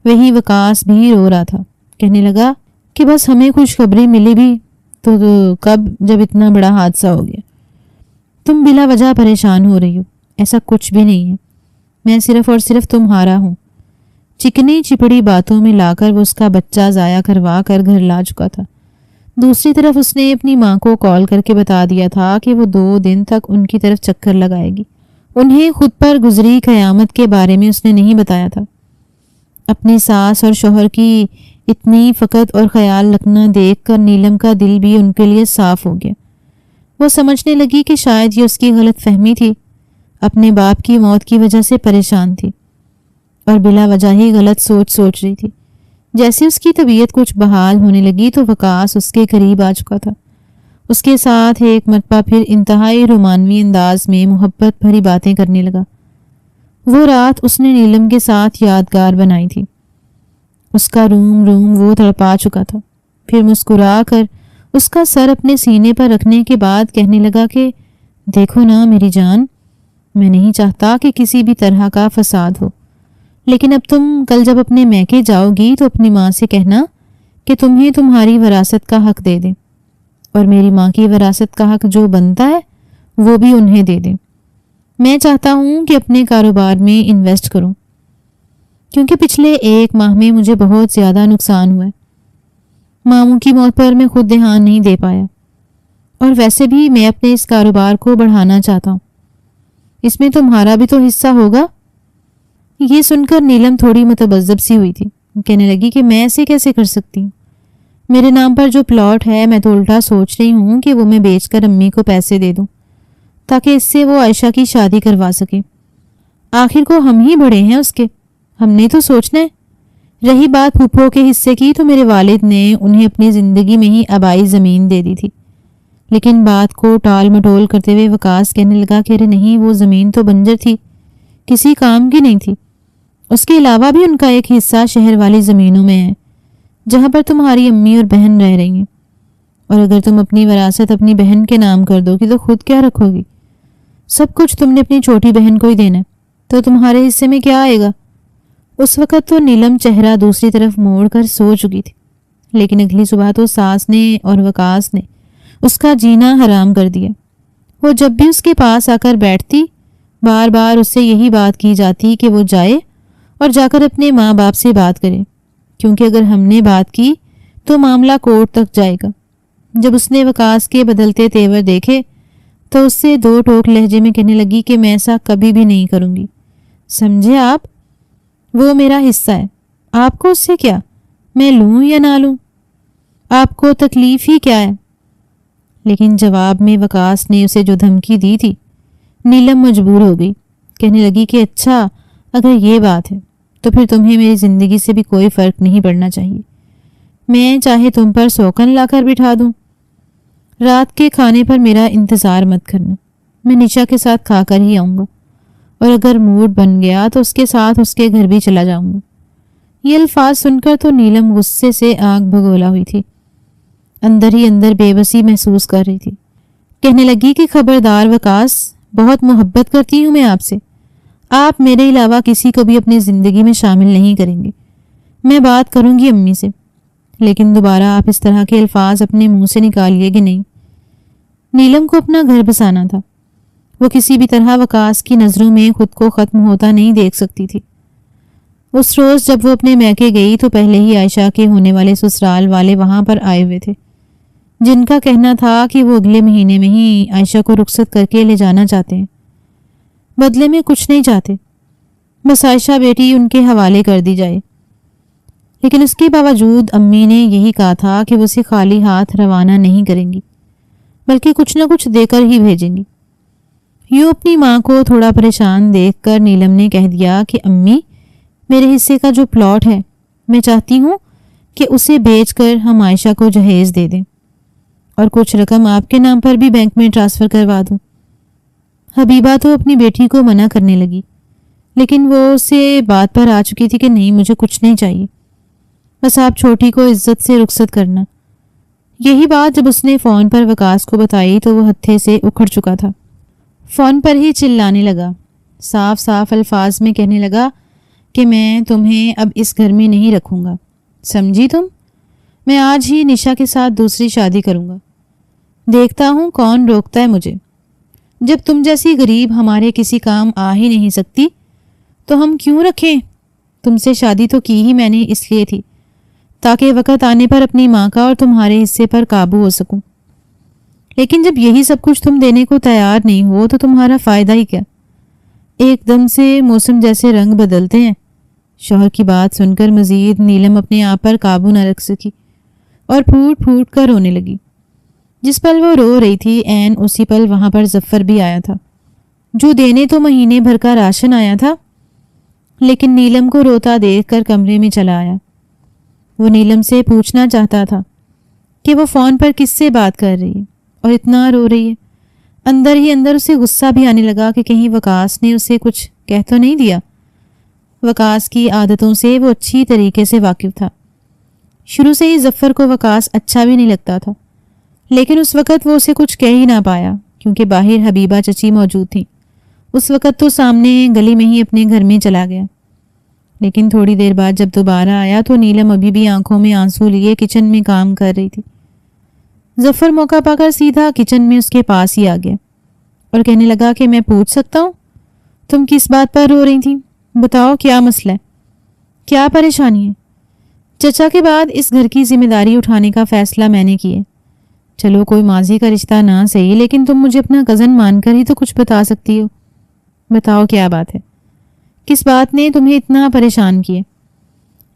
A: وہی وکاس بھی رو رہا تھا، کہنے لگا کہ بس ہمیں خوشخبری ملی بھی تو کب جب اتنا بڑا حادثہ ہو گیا۔ تم بلا وجہ پریشان ہو رہی ہو، ایسا کچھ بھی نہیں ہے، میں صرف اور صرف تمہارا ہوں۔ چکنی چپڑی باتوں میں لا کر وہ اس کا بچہ ضائع کروا کر گھر لا چکا تھا۔ دوسری طرف اس نے اپنی ماں کو کال کر کے بتا دیا تھا کہ وہ 2 دن تک ان کی طرف چکر لگائے گی۔ انہیں خود پر گزری قیامت کے بارے میں اس نے نہیں بتایا تھا۔ اپنی ساس اور شوہر کی اتنی فقط اور خیال رکھنا دیکھ کر نیلم کا دل بھی ان کے لیے صاف ہو گیا۔ وہ سمجھنے لگی کہ شاید یہ اس کی غلط فہمی تھی، اپنے باپ کی موت کی وجہ سے پریشان تھی اور بلا وجہ ہی غلط سوچ رہی تھی۔ جیسے اس کی طبیعت کچھ بحال ہونے لگی تو وکاس اس کے قریب آ چکا تھا۔ اس کے ساتھ ایک مرتبہ پھر انتہائی رومانوی انداز میں محبت بھری باتیں کرنے لگا۔ وہ رات اس نے نیلم کے ساتھ یادگار بنائی تھی۔ اس کا روم وہ تڑپا چکا تھا۔ پھر مسکرا کر اس کا سر اپنے سینے پر رکھنے کے بعد کہنے لگا کہ دیکھو نا میری جان، میں نہیں چاہتا کہ کسی بھی طرح کا فساد ہو، لیکن اب تم کل جب اپنے میکے جاؤ گی تو اپنی ماں سے کہنا کہ تمہیں تمہاری وراثت کا حق دے دیں، اور میری ماں کی وراثت کا حق جو بنتا ہے وہ بھی انہیں دے دیں۔ میں چاہتا ہوں کہ اپنے کاروبار میں انویسٹ کروں، کیونکہ پچھلے 1 ماہ میں مجھے بہت زیادہ نقصان ہوا ہے۔ ماموں کی موت پر میں خود دھیان نہیں دے پایا، اور ویسے بھی میں اپنے اس کاروبار کو بڑھانا چاہتا ہوں، اس میں تمہارا بھی تو حصہ ہوگا۔ یہ سن کر نیلم تھوڑی متبذب سی ہوئی تھی، کہنے لگی کہ میں ایسے کیسے کر سکتی ہوں؟ میرے نام پر جو پلاٹ ہے میں تو الٹا سوچ رہی ہوں کہ وہ میں بیچ کر امی کو پیسے دے دوں تاکہ اس سے وہ عائشہ کی شادی کروا سکے۔ آخر کو ہم ہی بڑے ہیں اس کے، ہم نے تو سوچنا ہے۔ رہی بات پھوپھو کے حصے کی تو میرے والد نے انہیں اپنی زندگی میں ہی آبائی زمین دے دی تھی، لیکن بات کو ٹال مٹول کرتے ہوئے وکاس کہنے لگا کہ ارے نہیں، وہ زمین تو بنجر تھی، کسی کام کی نہیں تھی۔ اس کے علاوہ بھی ان کا ایک حصہ شہر والی زمینوں میں ہے جہاں پر تمہاری امی اور بہن رہ رہی ہیں، اور اگر تم اپنی وراثت اپنی بہن کے نام کر دو گی تو خود کیا رکھو گی؟ سب کچھ تم نے اپنی چھوٹی بہن کو ہی دینا ہے، تو تمہارے حصے میں کیا آئے گا؟ اس وقت تو نیلم چہرہ دوسری طرف موڑ کر سو چکی تھی، لیکن اگلی صبح تو ساس نے اور وکاس نے اس کا جینا حرام کر دیا۔ وہ جب بھی اس کے پاس آ کر بیٹھتی بار بار اس سے یہی بات کی جاتی کہ وہ جائے اور جا کر اپنے ماں باپ سے بات کرے، کیونکہ اگر ہم نے بات کی تو معاملہ کورٹ تک جائے گا۔ جب اس نے وکاس کے بدلتے تیور دیکھے تو اس سے 2 ٹوک لہجے میں کہنے لگی کہ میں ایسا کبھی بھی نہیں کروں گی، سمجھے آپ؟ وہ میرا حصہ ہے، آپ کو اس سے کیا؟ میں لوں یا نہ لوں، آپ کو تکلیف ہی کیا ہے؟ لیکن جواب میں وکاس نے اسے جو دھمکی دی تھی، نیلم مجبور ہو گئی، کہنے لگی کہ اچھا اگر یہ بات ہے تو پھر تمہیں میری زندگی سے بھی کوئی فرق نہیں پڑنا چاہیے، میں چاہے تم پر سوکن لا کر بٹھا دوں۔ رات کے کھانے پر میرا انتظار مت کرنا، میں نشا کے ساتھ کھا کر ہی آؤں گا، اور اگر موڈ بن گیا تو اس کے ساتھ اس کے گھر بھی چلا جاؤں گا۔ یہ الفاظ سن کر تو نیلم غصے سے آنکھ بھگولا ہوئی تھی، اندر ہی اندر بے بسی محسوس کر رہی تھی۔ کہنے لگی کہ خبردار وکاس، بہت محبت کرتی ہوں میں آپ سے، آپ میرے علاوہ کسی کو بھی اپنی زندگی میں شامل نہیں کریں گے۔ میں بات کروں گی امی سے، لیکن دوبارہ آپ اس طرح کے الفاظ اپنے منہ سے نکالیے گی نہیں۔ نیلم کو اپنا گھر بسانا تھا، وہ کسی بھی طرح وکاس کی نظروں میں خود کو ختم ہوتا نہیں دیکھ سکتی تھی۔ اس روز جب وہ اپنے میکے گئی تو پہلے ہی عائشہ کے ہونے والے سسرال والے وہاں پر آئے ہوئے تھے، جن کا کہنا تھا کہ وہ اگلے مہینے میں ہی عائشہ کو رخصت کر کے لے جانا چاہتے ہیں، بدلے میں کچھ نہیں چاہتے بس عائشہ بیٹی ان کے حوالے کر دی جائے۔ لیکن اس کے باوجود امی نے یہی کہا تھا کہ وہ اسے خالی ہاتھ روانہ نہیں کریں گی، بلکہ کچھ نہ کچھ دے کر ہی بھیجیں گی۔ یوں اپنی ماں کو تھوڑا پریشان دیکھ کر نیلم نے کہہ دیا کہ امی، میرے حصے کا جو پلاٹ ہے میں چاہتی ہوں کہ اسے بیچ کر ہم عائشہ کو جہیز دے دیں اور کچھ رقم آپ کے نام پر بھی بینک میں ٹرانسفر کروا دوں۔ حبیبہ تو اپنی بیٹی کو منع کرنے لگی، لیکن وہ اسے بات پر آ چکی تھی کہ نہیں، مجھے کچھ نہیں چاہیے، بس آپ چھوٹی کو عزت سے رخصت کرنا۔ یہی بات جب اس نے فون پر وکاس کو بتائی تو وہ ہتھے سے اکھڑ چکا تھا۔ فون پر ہی چلانے لگا، صاف صاف الفاظ میں کہنے لگا کہ میں تمہیں اب اس گھر میں نہیں رکھوں گا، سمجھی تم؟ میں آج ہی نشا کے ساتھ دوسری شادی کروں گا، دیکھتا ہوں کون روکتا ہے مجھے۔ جب تم جیسی غریب ہمارے کسی کام آ ہی نہیں سکتی تو ہم کیوں رکھیں؟ تم سے شادی تو کی ہی میں نے اس لیے تھی تاکہ وقت آنے پر اپنی ماں کا اور تمہارے حصے پر قابو ہو سکوں، لیکن جب یہی سب کچھ تم دینے کو تیار نہیں ہو تو تمہارا فائدہ ہی کیا؟ ایک دم سے موسم جیسے رنگ بدلتے ہیں۔ شوہر کی بات سن کر مزید نیلم اپنے آپ پر قابو نہ رکھ سکی اور پھوٹ پھوٹ کر رونے لگی۔ جس پل وہ رو رہی تھی عین اسی پل وہاں پر ظفر بھی آیا تھا، جو دینے تو مہینے بھر کا راشن آیا تھا، لیکن نیلم کو روتا دیکھ کر کمرے میں چلا آیا۔ وہ نیلم سے پوچھنا چاہتا تھا کہ وہ فون پر کس سے بات کر رہی ہے اور اتنا رو رہی ہے۔ اندر ہی اندر اسے غصہ بھی آنے لگا کہ کہیں وکاس نے اسے کچھ کہہ تو نہیں دیا۔ وکاس کی عادتوں سے وہ اچھی طریقے سے واقف تھا۔ شروع سے ہی ظفر کو وکاس اچھا بھی نہیں لگتا تھا، لیکن اس وقت وہ اسے کچھ کہہ ہی نہ پایا کیونکہ باہر حبیبہ چچی موجود تھیں۔ اس وقت تو سامنے گلی میں ہی اپنے گھر میں چلا گیا، لیکن تھوڑی دیر بعد جب دوبارہ آیا تو نیلم ابھی بھی آنکھوں میں آنسو لیے کچن میں کام کر رہی تھی۔ ظفر موقع پا کر سیدھا کچن میں اس کے پاس ہی آ گیا اور کہنے لگا کہ میں پوچھ سکتا ہوں تم کس بات پر رو رہی تھی؟ بتاؤ کیا مسئلہ ہے، کیا پریشانی ہے؟ چچا کے بعد اس گھر کی ذمہ داری اٹھانے کا فیصلہ میں نے کیا۔ چلو کوئی ماضی کا رشتہ نہ صحیح، لیکن تم مجھے اپنا کزن مان کر ہی تو کچھ بتا سکتی ہو۔ بتاؤ کیا بات ہے، کس بات نے تمہیں اتنا پریشان کیا؟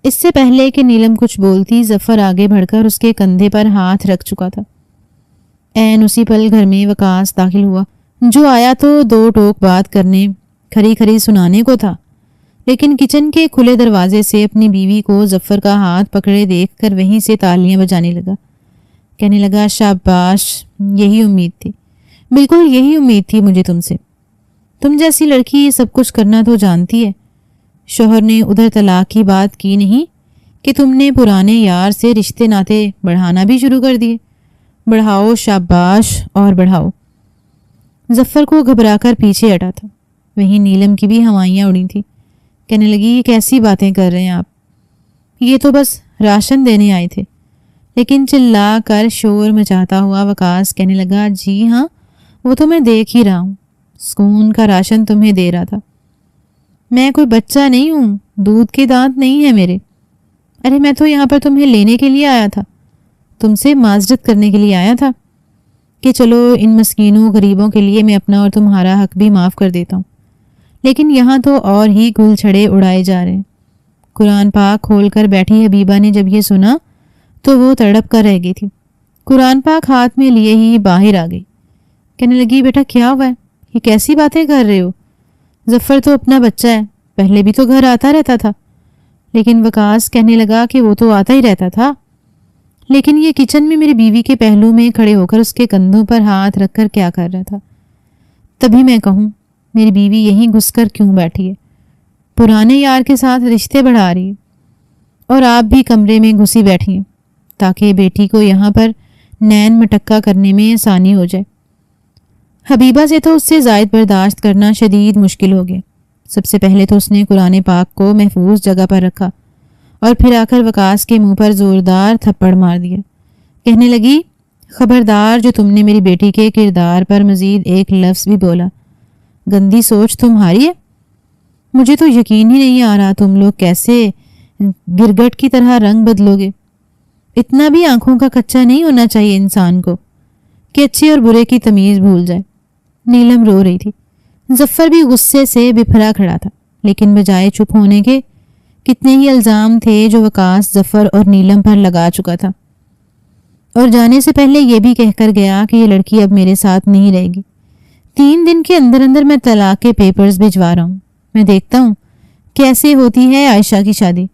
A: اس سے پہلے کہ نیلم کچھ بولتی ظفر آگے بڑھ کر اس کے کندھے پر ہاتھ رکھ چکا تھا۔ عین اسی پل گھر میں وکاس داخل ہوا، جو آیا تو دو ٹوک بات کرنے، کھری کھری سنانے کو تھا، لیکن کچن کے کھلے دروازے سے اپنی بیوی کو ظفر کا ہاتھ پکڑے دیکھ کر وہیں سے تالیاں بجانے لگا۔ کہنے لگا شاباش، یہی امید تھی، بالکل یہی امید تھی مجھے تم سے۔ تم جیسی لڑکی یہ سب کچھ کرنا تو جانتی ہے۔ شوہر نے ادھر طلاق کی بات کی نہیں کہ تم نے پرانے یار سے رشتے ناتے بڑھانا بھی شروع کر دیے۔ بڑھاؤ، شاباش، اور بڑھاؤ۔ ظفر کو گھبرا کر پیچھے ہٹا تھا، وہیں نیلم کی بھی ہوائیاں اڑی تھیں۔ کہنے لگی یہ کیسی باتیں کر رہے ہیں آپ، یہ تو بس راشن دینے آئے تھے۔ لیکن چلا کر شور مچاتا ہوا وکاس کہنے لگا جی ہاں، وہ تو میں دیکھ ہی رہا ہوں، سکون کا راشن تمہیں دے رہا تھا۔ میں کوئی بچہ نہیں ہوں، دودھ کے دانت نہیں ہیں میرے۔ ارے میں تو یہاں پر تمہیں لینے کے لیے آیا تھا، تم سے معذرت کرنے کے لیے آیا تھا کہ چلو ان مسکینوں غریبوں کے لیے میں اپنا اور تمہارا حق بھی معاف کر دیتا ہوں، لیکن یہاں تو اور ہی گل چھڑے اڑائے جا رہے ہیں۔ قرآن پاک کھول کر بیٹھی حبیبہ نے جب یہ سنا تو وہ تڑپ کر رہ گئی تھی۔ قرآن پاک ہاتھ میں لیے ہی باہر آ گئی۔ کہنے لگی بیٹا کیا ہوا ہے، یہ کیسی باتیں کر رہے ہو؟ ظفر تو اپنا بچہ ہے، پہلے بھی تو گھر آتا رہتا تھا۔ لیکن وکاس کہنے لگا کہ وہ تو آتا ہی رہتا تھا، لیکن یہ کچن میں میری بیوی کے پہلو میں کھڑے ہو کر اس کے کندھوں پر ہاتھ رکھ کر کیا کر رہا تھا؟ تبھی میں کہوں میری بیوی یہیں گھس کر کیوں بیٹھی ہے، پرانے یار کے ساتھ رشتے بڑھا رہی ہے، اور آپ بھی کمرے میں گھسی بیٹھی ہیں تاکہ بیٹی کو یہاں پر نین مٹکا کرنے میں آسانی ہو جائے۔ حبیبہ سے تو اس سے زائد برداشت کرنا شدید مشکل ہو گیا۔ سب سے پہلے تو اس نے قرآن پاک کو محفوظ جگہ پر رکھا اور پھر آ کر وکاس کے منہ پر زوردار تھپڑ مار دیا۔ کہنے لگی خبردار جو تم نے میری بیٹی کے کردار پر مزید ایک لفظ بھی بولا، گندی سوچ تمہاری ہے۔ مجھے تو یقین ہی نہیں آ رہا تم لوگ کیسے گرگٹ کی طرح رنگ بدلو گے۔ اتنا بھی آنکھوں کا کچا نہیں ہونا چاہیے انسان کو کہ اچھے اور برے کی تمیز بھول جائے۔ نیلم رو رہی تھی، ظفر بھی غصے سے بپھرا کھڑا تھا۔ لیکن بجائے چپ ہونے کے کتنے ہی الزام تھے جو وقاص ظفر اور نیلم پر لگا چکا تھا، اور جانے سے پہلے یہ بھی کہہ کر گیا کہ یہ لڑکی اب میرے ساتھ نہیں رہے گی۔ 3 دن کے اندر اندر میں طلاق کے پیپرز بھجوا رہا ہوں۔ میں دیکھتا ہوں کیسے ہوتی ہے عائشہ کی شادی۔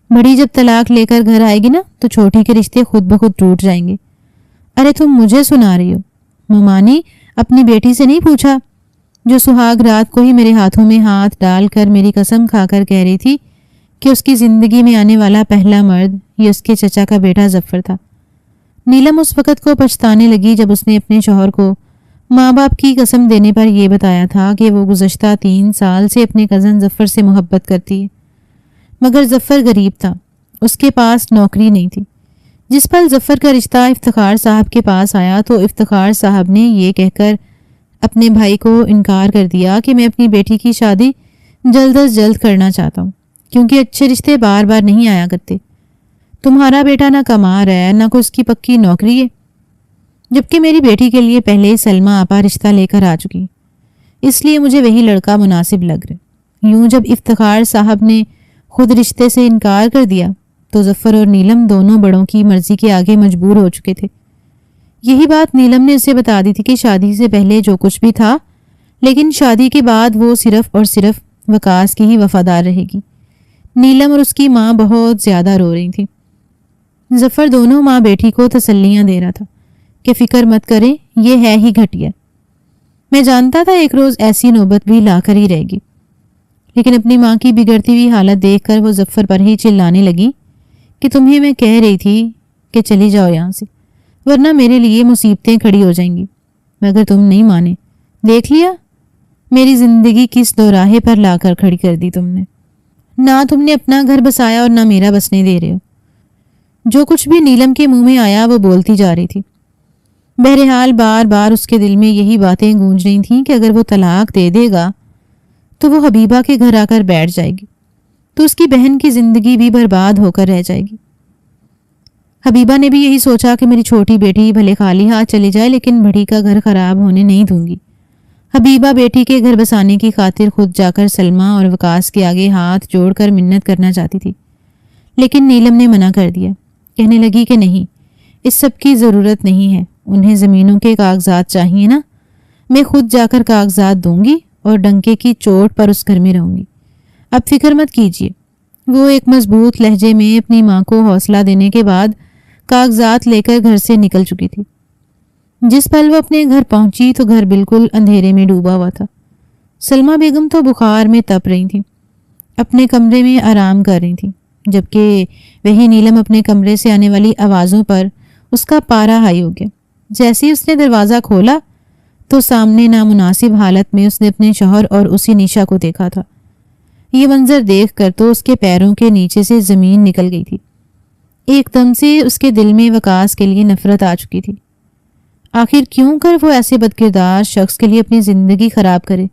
A: بڑی جب طلاق لے کر گھر آئے گی نا تو چھوٹی کے رشتے خود بخود ٹوٹ جائیں گے۔ ارے تم مجھے سنا رہی ہو؟ ممانی اپنی بیٹی سے نہیں پوچھا جو سہاگ رات کو ہی میرے ہاتھوں میں ہاتھ ڈال کر میری قسم کھا کر کہہ رہی تھی کہ اس کی زندگی میں آنے والا پہلا مرد یہ اس کے چچا کا بیٹا ظفر تھا۔ نیلم اس وقت کو پچھتانے لگی جب اس نے اپنے شوہر کو ماں باپ کی قسم دینے پر یہ بتایا تھا کہ وہ گزشتہ 3 سال سے اپنے کزن ظفر سے محبت کرتی ہے، مگر ظفر غریب تھا، اس کے پاس نوکری نہیں تھی۔ جس پل ظفر کا رشتہ افتخار صاحب کے پاس آیا تو افتخار صاحب نے یہ کہہ کر اپنے بھائی کو انکار کر دیا کہ میں اپنی بیٹی کی شادی جلد از جلد کرنا چاہتا ہوں، کیونکہ اچھے رشتے بار بار نہیں آیا کرتے۔ تمہارا بیٹا نہ کما رہا ہے نہ کوئی اس کی پکی نوکری ہے، جبکہ میری بیٹی کے لیے پہلے ہی سلمہ آپا رشتہ لے کر آ چکی، اس لیے مجھے وہی لڑکا مناسب لگ رہا۔ یوں جب افتخار صاحب نے خود رشتے سے انکار کر دیا تو ظفر اور نیلم دونوں بڑوں کی مرضی کے آگے مجبور ہو چکے تھے۔ یہی بات نیلم نے اسے بتا دی تھی کہ شادی سے پہلے جو کچھ بھی تھا، لیکن شادی کے بعد وہ صرف اور صرف وقاص کی ہی وفادار رہے گی۔ نیلم اور اس کی ماں بہت زیادہ رو رہی تھی۔ ظفر دونوں ماں بیٹی کو تسلیاں دے رہا تھا کہ فکر مت کریں، یہ ہے ہی گھٹیا۔ میں جانتا تھا ایک روز ایسی نوبت بھی لا کر ہی رہے گی، لیکن اپنی ماں کی بگڑتی ہوئی حالت دیکھ کر وہ ظفر پر ہی چلانے لگی کہ تمہیں میں کہہ رہی تھی کہ چلی جاؤ یہاں سے، ورنہ میرے لیے مصیبتیں کھڑی ہو جائیں گی، مگر تم نہیں مانے۔ دیکھ لیا میری زندگی کس دوراہے پر لا کر کھڑی کر دی تم نے۔ نہ تم نے اپنا گھر بسایا اور نہ میرا بسنے دے رہے ہو۔ جو کچھ بھی نیلم کے منہ میں آیا وہ بولتی جا رہی تھی۔ بہرحال بار بار اس کے دل میں یہی باتیں گونج رہی تھیں کہ اگر وہ طلاق دے دے گا تو وہ حبیبہ کے گھر آ کر بیٹھ جائے گی تو اس کی بہن کی زندگی بھی برباد ہو کر رہ جائے گی۔ حبیبہ نے بھی یہی سوچا کہ میری چھوٹی بیٹی بھلے خالی ہاتھ چلی جائے لیکن بڑی کا گھر خراب ہونے نہیں دوں گی۔ حبیبہ بیٹی کے گھر بسانے کی خاطر خود جا کر سلمہ اور وقاص کے آگے ہاتھ جوڑ کر منت کرنا چاہتی تھی، لیکن نیلم نے منع کر دیا۔ کہنے لگی کہ نہیں، اس سب کی ضرورت نہیں ہے، انہیں زمینوں کے کاغذات چاہیے نا، میں خود جا کر کاغذات دوں گی اور ڈنکے کی چوٹ پر اس گھر میں رہوں گی، اب فکر مت کیجیے۔ وہ ایک مضبوط لہجے میں اپنی ماں کو حوصلہ دینے کے بعد کاغذات لے کر گھر سے نکل چکی تھی۔ جس پل وہ اپنے گھر پہنچی تو گھر بالکل اندھیرے میں ڈوبا ہوا تھا۔ سلمہ بیگم تو بخار میں تپ رہی تھیں، اپنے کمرے میں آرام کر رہی تھیں، جبکہ وہی نیلم اپنے کمرے سے آنے والی آوازوں پر اس کا پارا ہائی ہو گیا۔ جیسے ہی اس نے دروازہ کھولا تو سامنے نامناسب حالت میں اس نے اپنے شوہر اور اسی نیشا کو دیکھا تھا۔ یہ منظر دیکھ کر تو اس کے پیروں کے نیچے سے زمین نکل گئی تھی۔ ایک دم سے اس کے دل میں وقاص کے لیے نفرت آ چکی تھی۔ آخر کیوں کر وہ ایسے بدکردار شخص کے لیے اپنی زندگی خراب کرے،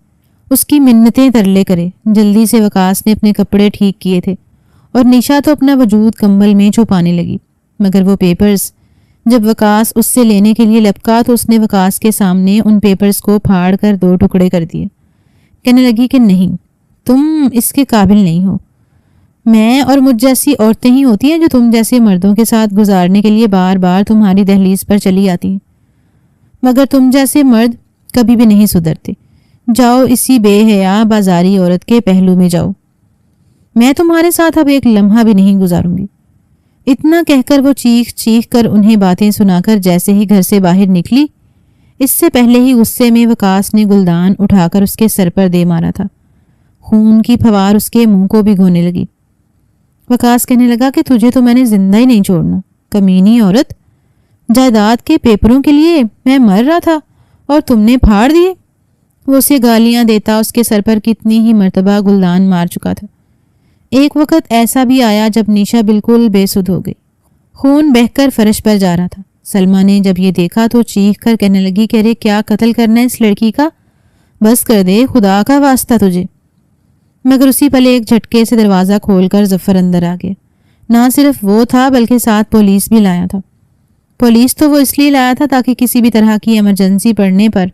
A: اس کی منتیں ترلے کرے۔ جلدی سے وقاص نے اپنے کپڑے ٹھیک کیے تھے اور نیشا تو اپنا وجود کمبل میں چھپانے لگی، مگر وہ پیپرز جب وقاص اس سے لینے کے لیے لپکا تو اس نے وقاص کے سامنے ان پیپرز کو پھاڑ کر 2 ٹکڑے کر دیے۔ کہنے لگی کہ نہیں، تم اس کے قابل نہیں ہو، میں اور مجھ جیسی عورتیں ہی ہوتی ہیں جو تم جیسے مردوں کے ساتھ گزارنے کے لیے بار بار تمہاری دہلیز پر چلی آتی ہیں، مگر تم جیسے مرد کبھی بھی نہیں سدھرتے۔ جاؤ اسی بے حیا بازاری عورت کے پہلو میں جاؤ، میں تمہارے ساتھ اب ایک لمحہ بھی نہیں گزاروں گی۔ اتنا کہہ کر وہ چیخ چیخ کر انہیں باتیں سنا کر جیسے ہی گھر سے باہر نکلی، اس سے پہلے ہی غصے میں وقاص نے گلدان اٹھا کر اس کے سر پر دے مارا تھا۔ خون کی پھوار اس کے منہ کو بھگونے لگی۔ وقاص کہنے لگا کہ تجھے تو میں نے زندہ ہی نہیں چھوڑنا، کمینی عورت، جائیداد کے پیپروں کے لیے میں مر رہا تھا اور تم نے پھاڑ دیے۔ وہ اسے گالیاں دیتا اس کے سر پر کتنی ہی مرتبہ گلدان مار چکا تھا۔ ایک وقت ایسا بھی آیا جب نیشا بالکل بے سدھ ہو گئی، خون بہہ کر فرش پر جا رہا تھا۔ سلمہ نے جب یہ دیکھا تو چیخ کر کہنے لگی کہ ارے کیا قتل کرنا ہے اس لڑکی کا، بس کر دے، خدا کا واسطہ تجھے۔ مگر اسی پل ایک جھٹکے سے دروازہ کھول کر ظفر اندر آ گیا۔ نہ صرف وہ تھا بلکہ ساتھ پولیس بھی لایا تھا۔ پولیس تو وہ اس لیے لایا تھا تاکہ کسی بھی طرح کی ایمرجنسی پڑنے پر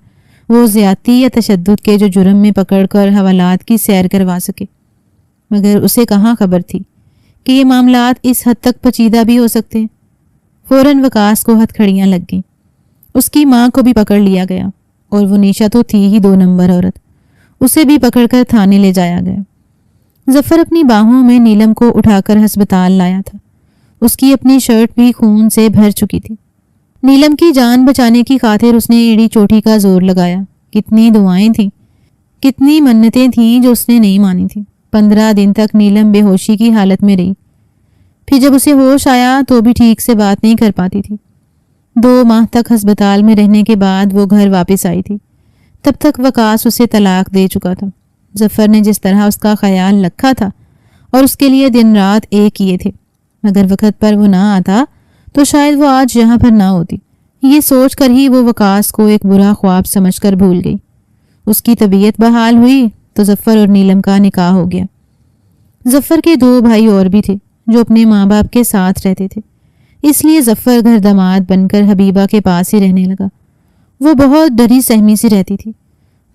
A: وہ زیادتی یا تشدد کے جو جرم میں پکڑ کر حوالات کی سیر کروا سکے، مگر اسے کہاں خبر تھی کہ یہ معاملات اس حد تک پیچیدہ بھی ہو سکتے ہیں۔ فوراً وقاص کو ہتھ کھڑیاں لگ گئیں۔ اس کی ماں کو بھی پکڑ لیا گیا، اور وہ نیشا تو تھی ہی 2 نمبر عورت، اسے بھی پکڑ کر تھانے لے جایا گیا۔ ظفر اپنی باہوں میں نیلم کو اٹھا کر ہسپتال لایا تھا۔ اس کی اپنی شرٹ بھی خون سے بھر چکی تھی۔ نیلم کی جان بچانے کی خاطر اس نے ایڑی چوٹی کا زور لگایا۔ کتنی دعائیں تھیں، کتنی منتیں تھیں جو اس نے نہیں مانی تھیں۔ 15 دن تک نیلم بے ہوشی کی حالت میں رہی۔ پھر جب اسے ہوش آیا تو بھی ٹھیک سے بات نہیں کر پاتی تھی۔ 2 ماہ تک ہسپتال میں رہنے کے بعد وہ گھر واپس آئی تھی۔ تب تک وقاص اسے طلاق دے چکا تھا۔ ظفر نے جس طرح اس کا خیال رکھا تھا اور اس کے لیے دن رات ایک کیے تھے، اگر وقت پر وہ نہ آتا تو شاید وہ آج یہاں پر نہ ہوتی۔ یہ سوچ کر ہی وہ وقاص کو ایک برا خواب سمجھ کر بھول گئی۔ اس کی طبیعت بحال ہوئی تو ظفر اور نیلم کا نکاح ہو گیا۔ ظفر کے 2 بھائی اور بھی تھے جو اپنے ماں باپ کے ساتھ رہتے تھے، اس لیے ظفر گھر داماد بن کر حبیبہ کے پاس ہی رہنے لگا۔ وہ بہت ڈری سہمی سی رہتی تھی،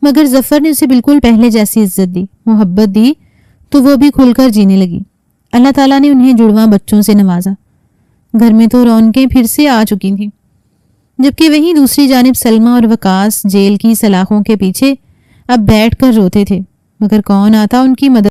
A: مگر ظفر نے اسے بالکل پہلے جیسی عزت دی، محبت دی، تو وہ بھی کھل کر جینے لگی۔ اللہ تعالیٰ نے انہیں جڑواں بچوں سے نوازا۔ گھر میں تو رونقیں پھر سے آ چکی تھیں، جبکہ وہیں دوسری جانب سلمہ اور وقاص جیل کی سلاخوں کے پیچھے اب بیٹھ کر روتے تھے، مگر کون آتا ان کی مدد